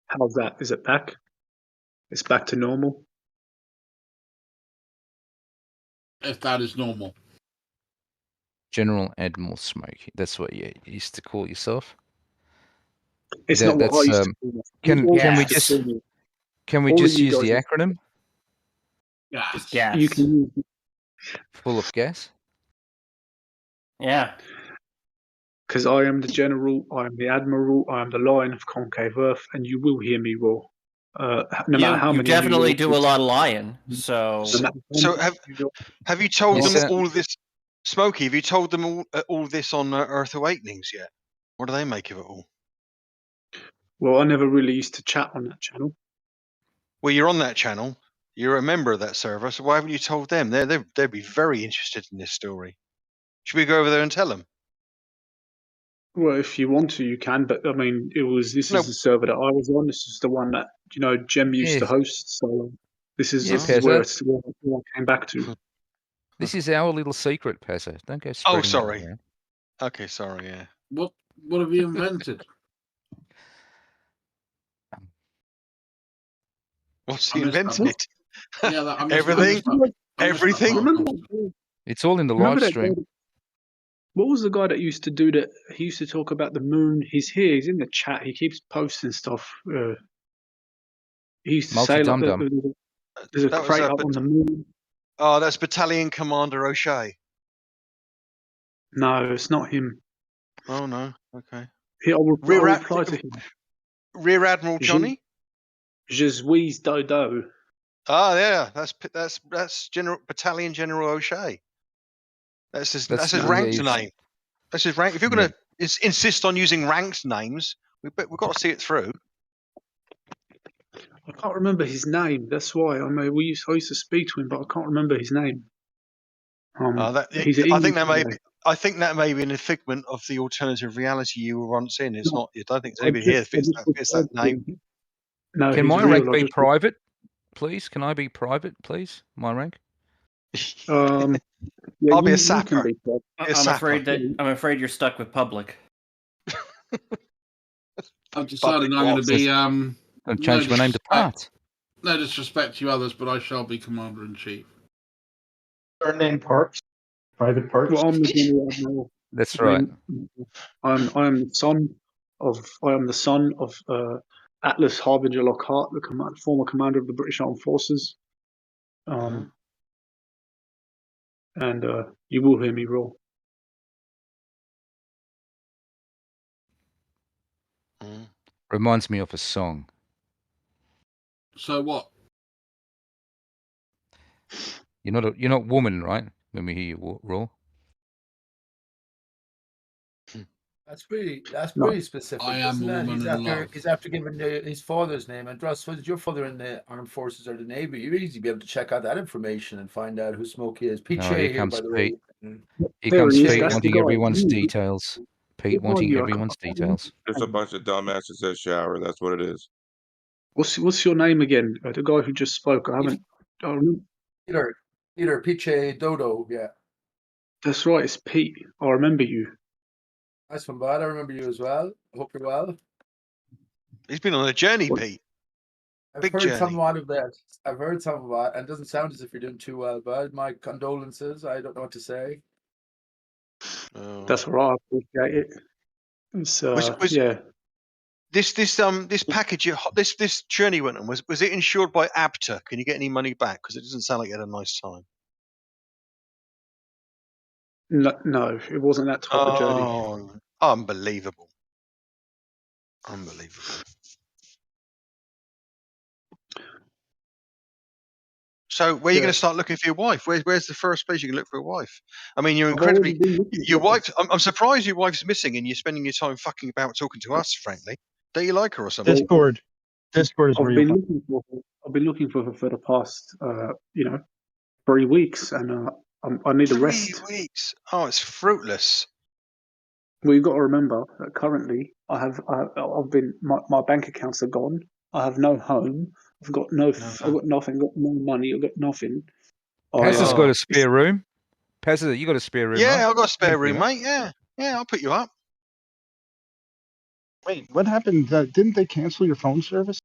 How's that? Is it back? It's back to normal. If that is normal. General Admiral Smokey. That's what you used to call yourself. It's That- not what I that's, used to call it. Can You all can we used to just call me- can we all of just you use the guys- acronym? Gas. You can use Full of gas. Yeah. because I am the general, I am the admiral, I am the lion of concave Earth, and you will hear me roar. No matter how You many. definitely do a lot of lying. So So have you told Yes, them sir. all this, Smokey? Have you told them all this on Earth Awakenings yet? What do they make of it all? Well, I never really used to chat on that channel. Well, you're on that channel. You're a member of that server, so why haven't you told them? They'd be very interested in this story. Should we go over there and tell them? Well, if you want to, you can. But I mean, this No. is the server that I was on. This is the one that Jem used to Yes. host. So this is Yeah, this is where Pezza. where I came back to. This is our little secret, Pezza. Don't go Oh, spreading that sorry. around. Okay, sorry. Yeah. What have you invented? What's I he missed that invented? one. Yeah, I missed Everything. that. I missed that Everything. part. Remember, It's all in the remember live that guy stream. that- What was the guy that used to do that? He used to talk about the moon. He's here. He's in the chat. He keeps posting stuff. He used to say like Multi-dum-dum. there's a That was, crate up on the moon. Oh, that's Battalion Commander O'Shea. No, it's not him. Oh no. Okay. I'll Rear Ad- reply to him. Rear Admiral Johnny. Je suis Dodo. Ah, yeah. That's General Battalion General O'Shea. That's his That's- his yeah, ranked he's- name. That's his rank. If you're going to insist on using ranked names, we've got to see it through. I can't remember his name. That's why I used to speak to him, but I can't remember his name. He's an I think English that guy. may be an figment of the alternative reality you were once in. It's not. I don't think I anybody here just- fits I just fits that replied to name. him. No, Can he's my real. rank I be just- private, please? Can I be private, please? My rank. Yeah, I'll be a you sapper. can be private. I'm afraid you're stuck with public. I've decided I'm going to be. I've changed my name to Part. No disrespect to others, but I shall be Commander in Chief. Surname Parks. Private Parks. Well, I'm the general admiral. That's I right. mean, I am the son of Atlas Harbinger Lockhart, the former commander of the British Armed Forces. And you will hear me roar. Reminds me of a song. So what? You're not woman, right? When we hear you roar. That's pretty No. specific. I am isn't a it? woman in love. He's after giving his father's name. And Dross, was your father in the armed forces or the navy? You'd easily be able to check out that information and find out who Smokey is. PJ Oh, here here, comes by the Pete. way. Here There comes he is, Pete that's the wanting guy. everyone's Mm. details. Pete Who are wanting you? everyone's details. Just a bunch of dumbasses that shower. That's what it is. What's your name again? The guy who just spoke. I haven't. I remember. Peter Piche Dodo. Yeah, That's right. It's Pete. I remember you. nice one, bud. I remember you as well. I hope you're well. He's been on a journey, Pete. I've Big heard journey. somewhat of that. I've heard some of that, and it doesn't sound as if you're doing too well, bud. My condolences. I don't know what to say. Oh. That's all right. I appreciate it. It's, yeah. This package, this journey went on. Was it insured by ABTA? Can you get any money back? Because it doesn't sound like you had a nice time. No, it wasn't that type of journey. Oh, unbelievable! Unbelievable. So, where are you going to start looking for your wife? Where's the first place you can look for a wife? I mean, you're incredibly. Your wife. I'm surprised your wife's missing, and you're spending your time fucking about talking to us. Frankly, don't you like her or something? Discord is where I've you'll been find. looking for. I've been looking for her for the past, 3 weeks, and I need a 3 rest. weeks. Oh, it's fruitless. Well, you've got to remember that currently I've been my bank accounts are gone. I have no home. I've got I've got nothing. Got no money. I've got nothing. Paz has got a spare room. Paz, you got a spare room? Yeah, right? I've got a spare room, mate. Yeah, I'll put you up. Wait, what happened? Didn't they cancel your phone service?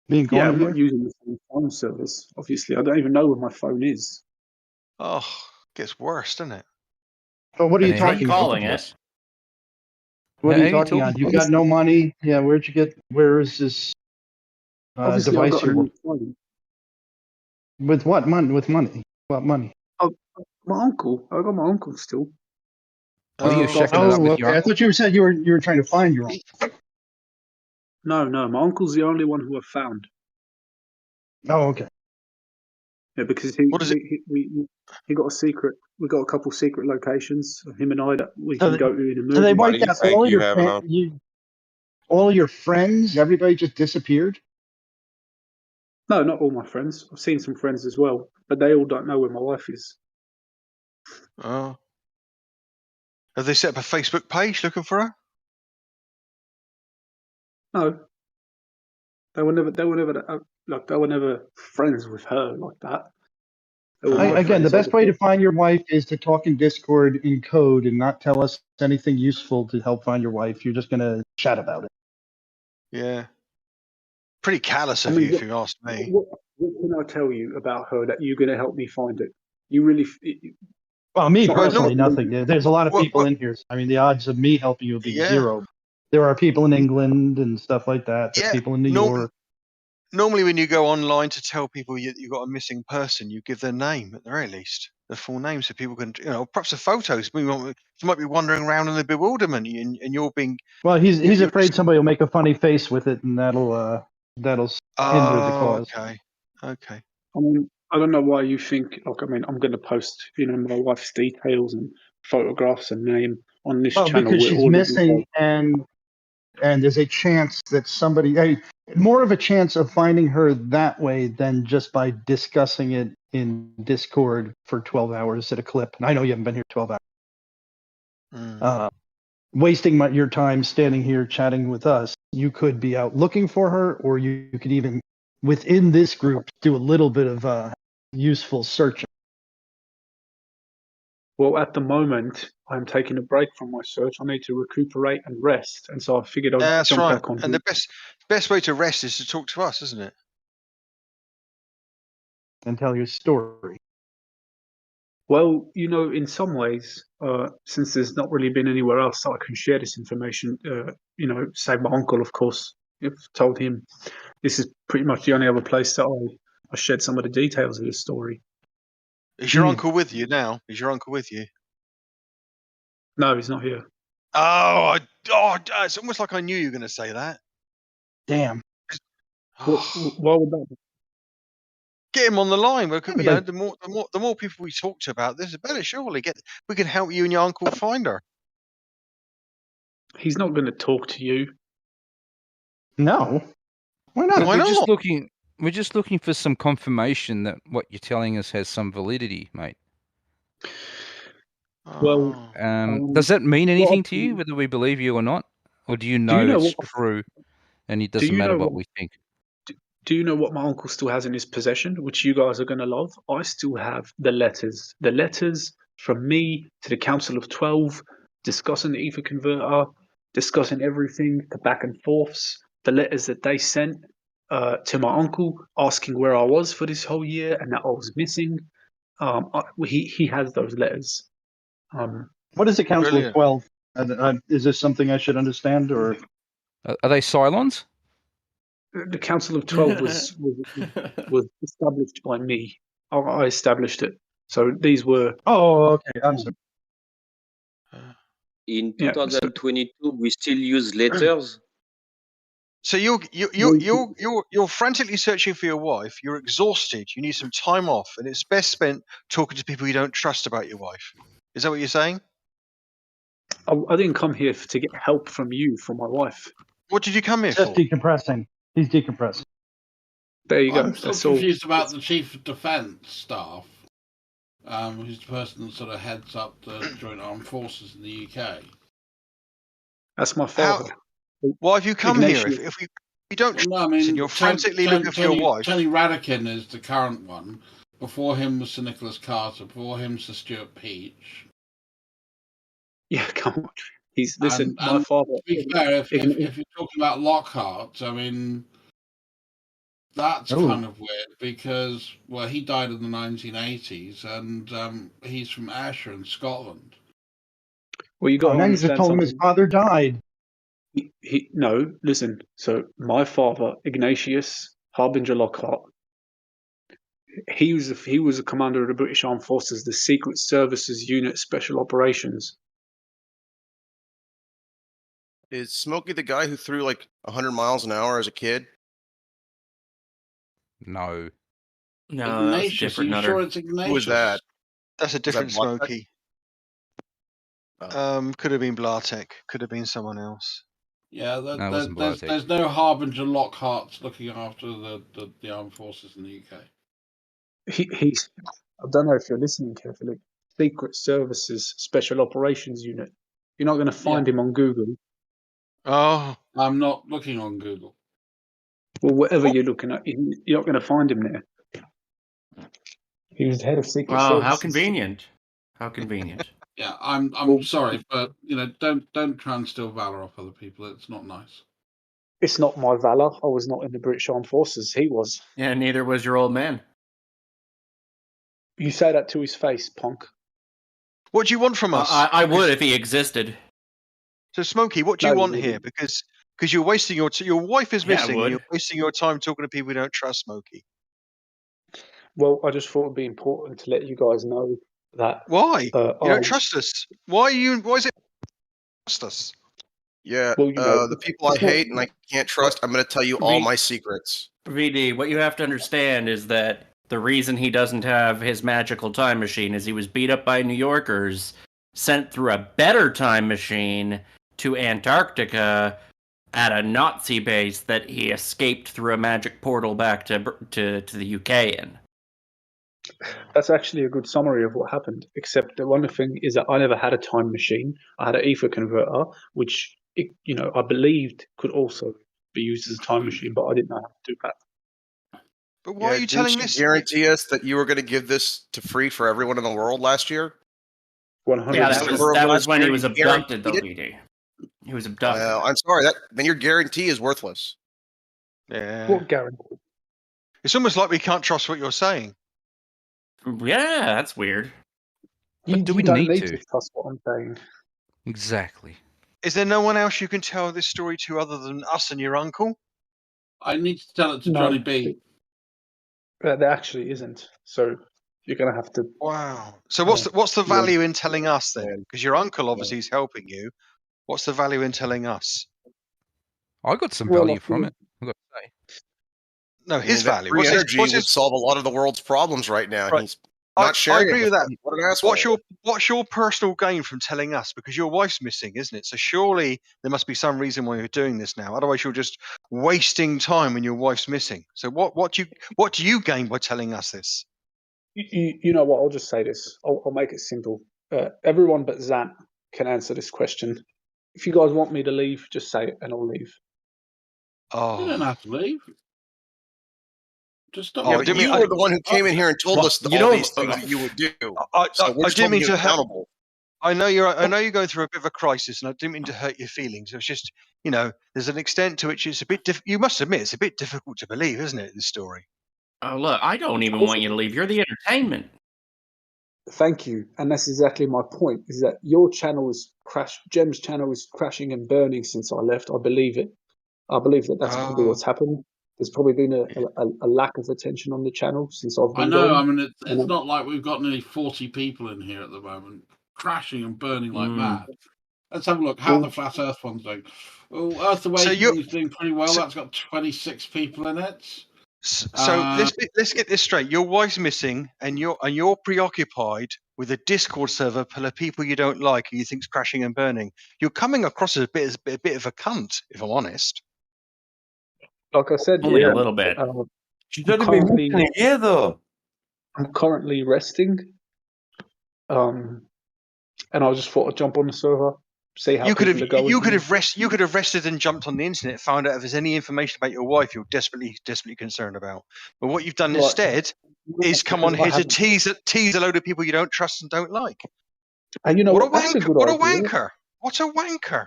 Being gone Yeah, a I'm year? not using the phone service. Obviously, I don't even know where my phone is. Oh, gets worse, doesn't it? Oh, what are you Keep talking about? calling it. What are you Hey, talking talking on? You got no money? Yeah, where is this Obviously, I device got a you're new phone. with what money? With money? What money? Oh, my uncle. I got my uncle still. Oh, you're checking it up Oh, with okay. your I uncle. thought you said you were trying to find your uncle. No, my uncle's the only one who I've found. Oh, okay. Yeah, because What is it? he got a secret. We got a couple secret locations. Him and I that we So can they- go to in a movie. So they Why do wiped you out think all you your have an uncle? all your friends. Everybody just disappeared. No, not all my friends. I've seen some friends as well, but they all don't know where my wife is. Oh. Have they set up a Facebook page looking for her? No, they were never. They were never friends with her like that. They were my Again, the friends. best way to find your wife is to talk in Discord in code and not tell us anything useful to help find your wife. You're just gonna chat about it. Yeah. Pretty callous I of mean, you, if you ask me. What can I tell you about her that you're going to help me find it? You really. Well, me Well, personally, no- nothing. There's a lot of people in here. I mean, the odds of me helping you will be Yeah. zero. There are people in England and stuff like that. There's Yeah, people in New norm- York. Normally, when you go online to tell people you've got a missing person, you give their name at the very least, the full name, so people can, perhaps the photos. You might be wandering around in the bewilderment, and you're being. Well, he's you're- afraid somebody will make a funny face with it, and that'll hinder the cause. Okay. Okay. I mean, I don't know why you think. Like, I mean, I'm going to post, my wife's details and photographs and name on this Well, channel. because where she's all of you missing, and there's a chance that somebody, more of a chance of finding her that way than just by discussing it in Discord for 12 hours at a clip. And I know you haven't been here 12 hours. Wasting your time standing here chatting with us. You could be out looking for her, or you could even, within this group, do a little bit of useful searching. Well, at the moment, I'm taking a break from my search. I need to recuperate and rest, and so I figured I'd That's jump right. back on. And the best way to rest is to talk to us, isn't it? And tell your story. Well, in some ways, since there's not really been anywhere else that I can share this information, save my uncle, of course. I've told him this is pretty much the only other place that I shared some of the details of this story. Is your uncle with you now? Is your uncle with you? No, he's not here. Oh, it's almost like I knew you were going to say that. Damn. Why would that be? Get him on the line. The more people we talk to about this, the better. Surely, we can help you and your uncle find her. He's not going to talk to you. No. Why not? Why not? We're just looking for some confirmation that what you're telling us has some validity, mate. Well, Does that mean what anything to I- you, whether we believe you or not? Or do you Do know you know it's what? true and it Do doesn't you matter know what what? we think? Do you know what my uncle still has in his possession, which you guys are going to love? I still have the letters. The letters from me to the Council of 12, discussing the ether converter, discussing everything, the back and forths, the letters that they sent to my uncle, asking where I was for this whole year and that I was missing. He has those letters. What is the Council Brilliant. of 12? Is this something I should understand, or Are they Cylons? The Council of 12 was established by me. I established it. So these were. Oh, okay. I'm sorry. In Yeah, so- 2022, we still use letters. So you're frantically searching for your wife. You're exhausted. You need some time off, and it's best spent talking to people you don't trust about your wife. Is that what you're saying? I didn't come here to get help from you for my wife. What did you come here Just for? decompressing. He's decompressing. There you go. I'm still That's all. confused about the Chief of Defence staff, who's the person that sort of heads up the Joint Armed Forces in the UK. That's my father. Why have you come here? Ignatius. If you don't Well, trust no, I us mean, and you're frantically looking for your wife. Tony Radakin is the current one. Before him was Sir Nicholas Carter. Before him, Sir Stuart Peach. Yeah, come on. Listen, And my father. To be fair, if you're talking about Lockhart, I mean, that's Ooh. kind of weird because, well, he died in the 1980s and he's from Ayrshire in Scotland. Well, you got to now you just understand told him his something. father died. No, listen. So my father, Ignatius Harbinger Lockhart, he was a commander of the British Armed Forces, the Secret Services Unit Special Operations. Is Smokey the guy who threw like 100 miles an hour as a kid? No. No, that's a Ignatius, different are you nutter. sure it's Ignatius? Who was that? That's a different Black Tech? Smokey. Oh. Could have been Blartek. Could have been someone else. Yeah, No, it wasn't Bartek. there's no Harbinger Lockharts looking after the armed forces in the UK. He's. I don't know if you're listening carefully. Secret Services Special Operations Unit. You're not going to find him on Google. Oh, I'm not looking on Google. Well, whatever you're looking at, you're not going to find him there. He was head of Secret Oh, Services. how convenient. How convenient. Yeah, I'm sorry, but don't try and steal valor off other people. It's not nice. It's not my valor. I was not in the British Armed Forces. He was. Yeah, neither was your old man. You say that to his face, punk. what do you want from us? I would if he existed. So, Smokey, what do No, you you want here? wouldn't. Because you're wasting your wife is Yeah, I missing, and would. you're wasting your time talking to people you don't trust, Smokey. Well, I just thought it'd be important to let you guys know that. Why? You I- don't trust us. Why is it trust us? Yeah, Well, you know, the people I it's not- hate and I can't trust, I'm going to tell you all my secrets. VD, what you have to understand is that the reason he doesn't have his magical time machine is he was beat up by New Yorkers, sent through a better time machine to Antarctica at a Nazi base that he escaped through a magic portal back to the UK in. That's actually a good summary of what happened. Except the one thing is that I never had a time machine. I had an ether converter, which I believed could also be used as a time machine, but I didn't know how to do that. But why are you telling didn't this? guarantee us that you were going to give this to free for everyone in the world last year? 100%. Yeah, December of that was last when he year, was you abducted, though, guaranteed VD. He was abducted. Well, I'm sorry. Then your guarantee is worthless. Yeah. What guarantee? It's almost like we can't trust what you're saying. Yeah, that's weird. You do we don't need need to? to trust what I'm saying. Exactly. Is there no one else you can tell this story to other than us and your uncle? I need to tell it to No. Johnny B. There actually isn't. So you're going to have to. Wow. So what's the Yeah. value in telling us then? Because your uncle obviously is helping you. What's the value in telling us? I got some Well, value from it. I've got to say. No, his that value. free What's his, energy what's would his, solve a lot of the world's problems right now. Right. He's not I sharing agree it with that. them. What an asshole. What's your personal gain from telling us? Because your wife's missing, isn't it? So surely there must be some reason why you're doing this now. Otherwise, you're just wasting time when your wife's missing. So what do you gain by telling us this? You know what? I'll just say this. I'll make it simple. everyone but Zant can answer this question. If you guys want me to leave, just say it and I'll leave. You don't Oh, have to leave. Just stop. Oh, Yeah, I but didn't you mean. were the one who came in here and told Well, us you all don't. these things that you would do. I So we're I just didn't holding mean you to hurt. accountable. I know you're going through a bit of a crisis, and I didn't mean to hurt your feelings. It was just, there's an extent to which it's a bit. You must admit, it's a bit difficult to believe, isn't it? This story. Oh, look, I don't even want you to leave. You're the entertainment. Thank you, and that's exactly my point. Is that your channel is Jem's channel is crashing and burning since I left. I believe it. I believe that that's probably Oh, what's happened. There's probably been a lack of attention on the channel since I've I been know. gone. I mean, it's And not like we've got nearly 40 people in here at the moment, crashing and burning like Mm. mad. Let's have a look. How the Flat Earth one's doing? Oh, Earth so Awakening is doing pretty well. so, That's got 26 people in it. so let's get this straight. Your wife's missing, and you're preoccupied with a Discord server full of people you don't like, and you think's crashing and burning. You're coming across as a bit of a cunt, if I'm honest. like I said, Only a little bit. She's I'm only been currently, missing a year, though. I'm currently resting. And I just thought I'd jump on the server, see how You could people are going. you could have rested and jumped on the internet, found out if there's any information about your wife you're desperately concerned about. But what you've done Right. instead is come on Because I here to tease a load of people you don't trust and don't like. And you know What a what? That's a wanker! good What a idea. wanker! What a wanker!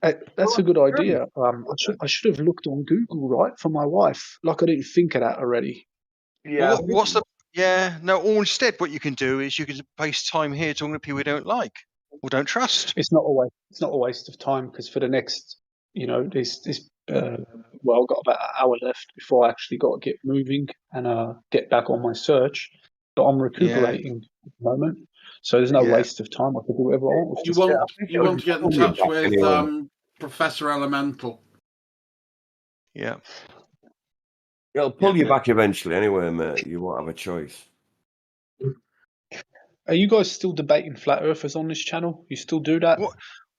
That's a good idea. I should have looked on Google, right, for my wife. Like I didn't think of that already. Well, what's the? Yeah, no. Or instead, what you can do is you can waste time here talking to people you don't like or don't trust. It's not a waste of time because for the next, this well, I've got about an hour left before I actually got to get moving and get back on my search. But I'm recuperating at the moment, so there's no Yeah. waste of time. I can do whatever I want with You this. want to get in touch with Professor Elemental. Yeah. It'll pull you back eventually anyway, mate. You won't have a choice. Are you guys still debating flat earthers on this channel? You still do that?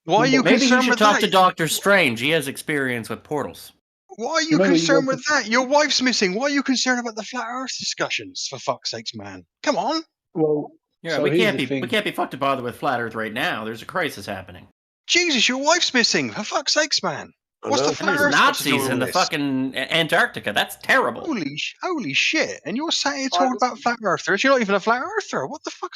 Why are you Maybe you concerned should with talk that? to Doctor Strange. He has experience with portals. Why are you Remember, you concerned guys with that? Your wife's missing. Why are you concerned about the flat Earth discussions? For fuck's sakes, man! Come on. Well, Yeah, so we here's can't the be thing. we can't be fucked to bother with flat Earth right now. There's a crisis happening. Jesus, your wife's missing. For fuck's sakes, man! What's the And flat there's Earth got to do Nazis with in the this? fucking Antarctica. That's terrible. Holy shit! And you're sat here talking about flat earthers. You're not even a flat earther. What the fuck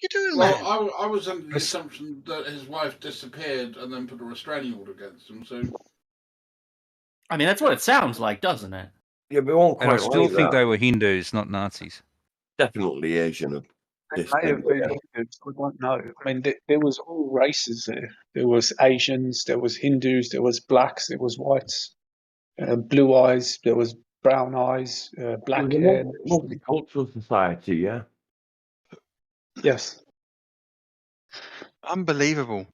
you doing, man? Well, I was under the assumption that his wife disappeared and then put a restraining order against him. So, I mean, that's what it sounds like, doesn't it? Yeah, but it won't And I quite still like think that. they were Hindus, not Nazis. Definitely Asian. They may have been Hindus, I don't know. I mean, there was all races there. There was Asians, there was Hindus, there was blacks, there was whites, blue eyes, there was brown eyes, black hair. Multicultural society, yeah. Yes. Unbelievable.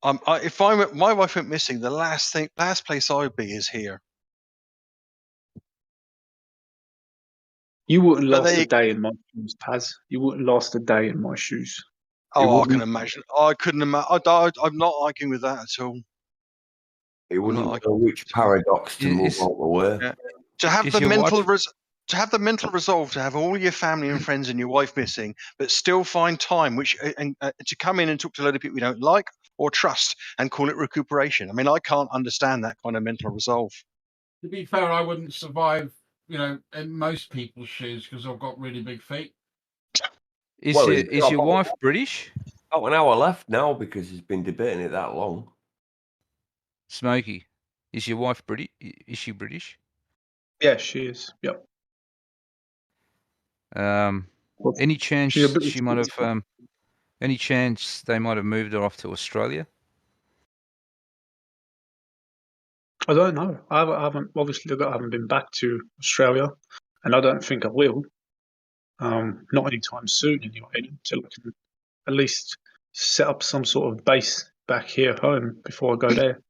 If my wife went missing, the last place I'd be is here. You wouldn't But last they- a day in my shoes, Paz. You wouldn't last a day in my shoes. Oh, I can imagine. I couldn't imagine. I'm not arguing with that at all. It wouldn't know which paradox to move out the way. Yeah. To have Is the your mental wife- to have the mental resolve to have all your family and friends and your wife missing, but still find time to come in and talk to a load of people you don't like or trust and call it recuperation. I mean, I can't understand that kind of mental resolve. to be fair, I wouldn't survive, in most people's shoes because I've got really big feet. Is Well, your, he's is got your about- wife British? About an hour left now because he's been debating it that long. Smokey, is your wife British? Is she British? Yeah, she is. Yep. Any chance she's a British she might have? citizen. Any chance they might have moved her off to Australia? I don't know. I haven't obviously I haven't been back to Australia, and I don't think I will. Not anytime soon, anyway. Until I can at least set up some sort of base back here home before I go there.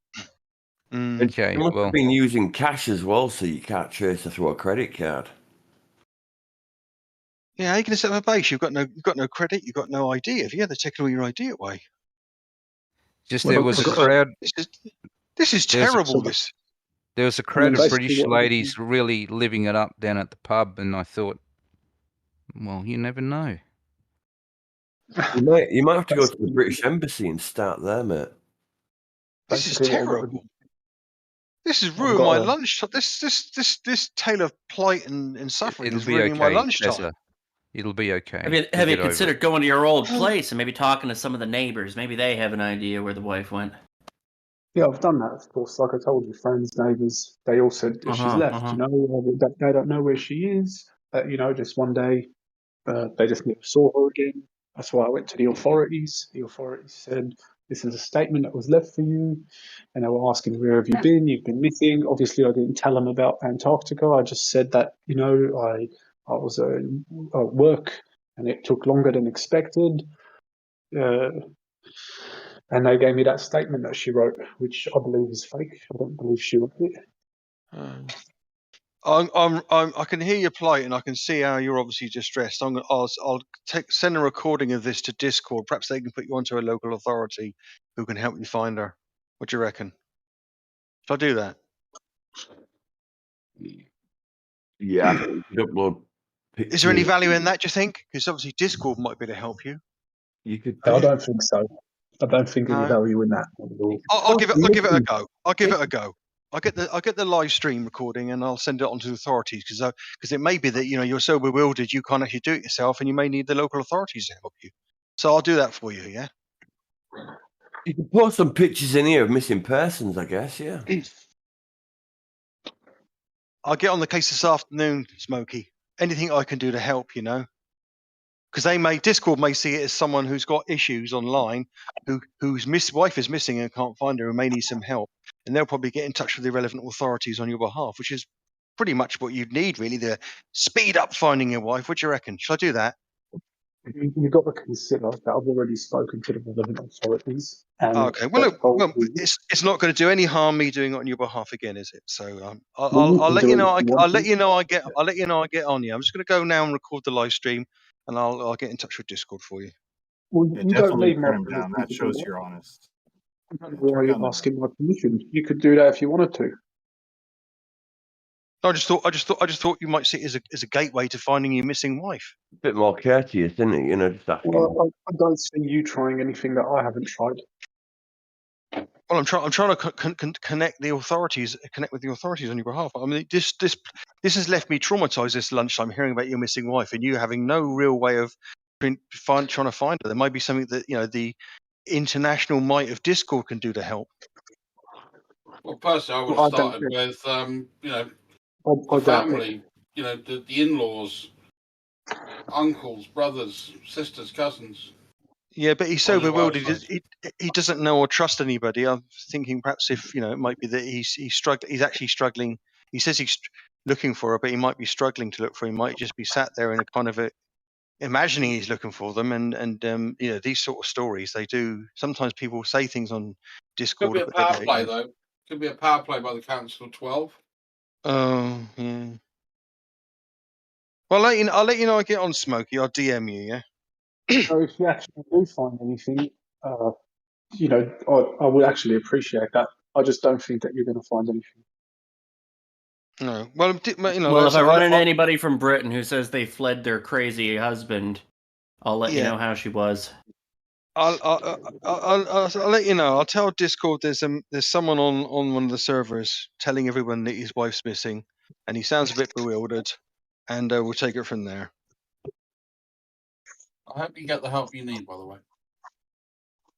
Okay, You must well, have been using cash as well, so you can't trace her through a credit card. Yeah, how are you going to set up a base? You've got no credit. You've got no ID. Have you? They're taking all your ID away. just Well, there was a because- crowd. This is There's- terrible. This. There was a crowd of basically British what- ladies really living it up down at the pub, and I thought, well, you never know. You might have to go to the British Embassy and start there, mate. This is Basically, what I've got to do. terrible. This has I've ruined got my to- lunch. This tale of plight and suffering It'll is be ruining my okay, lunchtime. Tessa. It'll be okay. Have you You'll get over it. considered going to your old place and maybe talking to some of the neighbors? Maybe they have an idea where the wife went. Yeah, I've done that, of course. Like I told you, friends, neighbours, they all said that she's left. You know, they don't know where she is. You know, just one day, they just never saw her again. That's why I went to the authorities. The authorities said, this is a statement that was left for you. And they were asking, where have you been? You've been missing. Obviously, I didn't tell them about Antarctica. I just said that, you know, I was at work and it took longer than expected. And they gave me that statement that she wrote, which I believe is fake. I don't believe she wrote it. I can hear your plight, and I can see how you're obviously distressed. I'll send a recording of this to Discord. Perhaps they can put you onto a local authority who can help you find her. What do you reckon? Shall I do that? Yeah, I think you could upload pictures. Is there any value in that, do you think? Because obviously Discord might be able to help you. You could. I don't think so. I don't think any value in that. I'll give it a go. I'll give it a go. I'll get the live stream recording and I'll send it on to the authorities because it may be that you're so bewildered you can't actually do it yourself and you may need the local authorities to help you. So I'll do that for you. Yeah. You can post some pictures in here of missing persons, I guess. Yeah. I'll get on the case this afternoon, Smokey. Anything I can do to help, because Discord may see it as someone who's got issues online, whose wife is missing and can't find her and may need some help, and they'll probably get in touch with the relevant authorities on your behalf, which is pretty much what you'd need, really, to speed up finding your wife. What do you reckon? Shall I do that? You've got to consider that I've already spoken to the relevant authorities. Okay. Well, look, it's not going to do any harm me doing it on your behalf again, is it? So I'll let you know. I'll let you know. I get on you. I'm just going to go now and record the live stream, and I'll get in touch with Discord for you. Well, Yeah, you don't definitely need my turn him down. permission That to do shows that. you're honest. Why are you asking my permission? You could do that if you wanted to. I just thought you might see it as a gateway to finding your missing wife. A bit more courteous, isn't it? Just asking. Well, I don't see you trying anything that I haven't tried. Well, I'm trying to connect the authorities, connect with the authorities on your behalf. I mean, this has left me traumatized this lunchtime, hearing about your missing wife and you having no real way of trying to find her. There might be something that the international might of Discord can do to help. Well, personally, I would have started with, the family, the in-laws, uncles, brothers, sisters, cousins. Yeah, but he's so bewildered. He doesn't know or trust anybody. I'm thinking perhaps if it might be that he's actually struggling. He says he's looking for her, but he might be struggling to look for her. He might just be sat there in a kind of imagining he's looking for them. And these sort of stories, they do. Sometimes people say things on Discord. Could be a power play though. Could be a power play by the Council of 12. Oh yeah. Well, I'll let you know. I get on, Smokey. I'll DM you. Yeah. So if you actually do find anything, I would actually appreciate that. I just don't think that you're going to find anything. No. Well, Well, if I run into anybody from Britain who says they fled their crazy husband, I'll let you know how she was. I'll let you know. I'll tell Discord there's someone on one of the servers telling everyone that his wife's missing, and he sounds a bit bewildered, and we'll take it from there. I hope you get the help you need, by the way.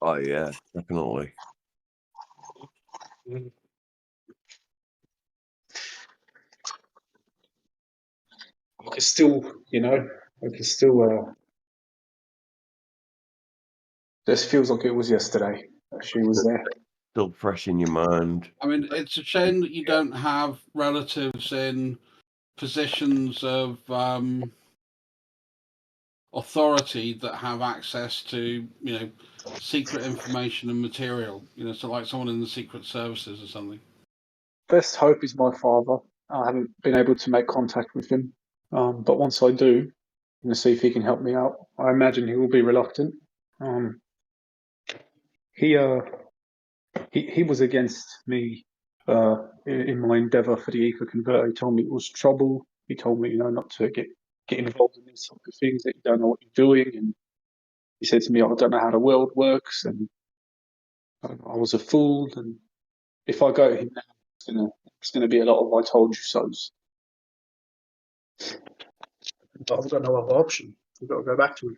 Oh yeah, definitely. I can still, this feels like it was yesterday that she was there. Still fresh in your mind. I mean, it's a shame that you don't have relatives in positions of authority that have access to, secret information and material. So like someone in the secret services or something. Best hope is my father. I haven't been able to make contact with him, but once I do, I'm going to see if he can help me out. I imagine he will be reluctant. He was against me in my endeavour for the Eco Converter. He told me it was trouble. He told me, not to get involved in these sort of things, that you don't know what you're doing, He said to me, "I don't know how the world works, and I was a fool. And if I go to him now, it's gonna be a lot of I told you so's." But I've got no other option. I've got to go back to him.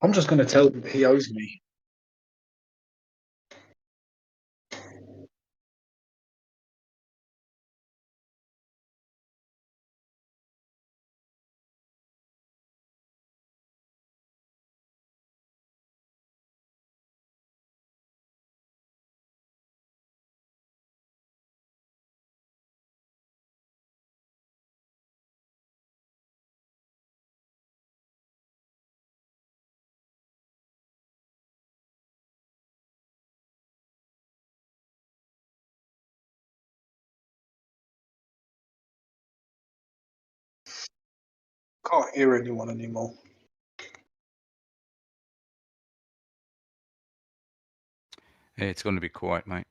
I'm just going to tell him that he owes me. Can't hear anyone anymore. Yeah, it's going to be quiet, mate.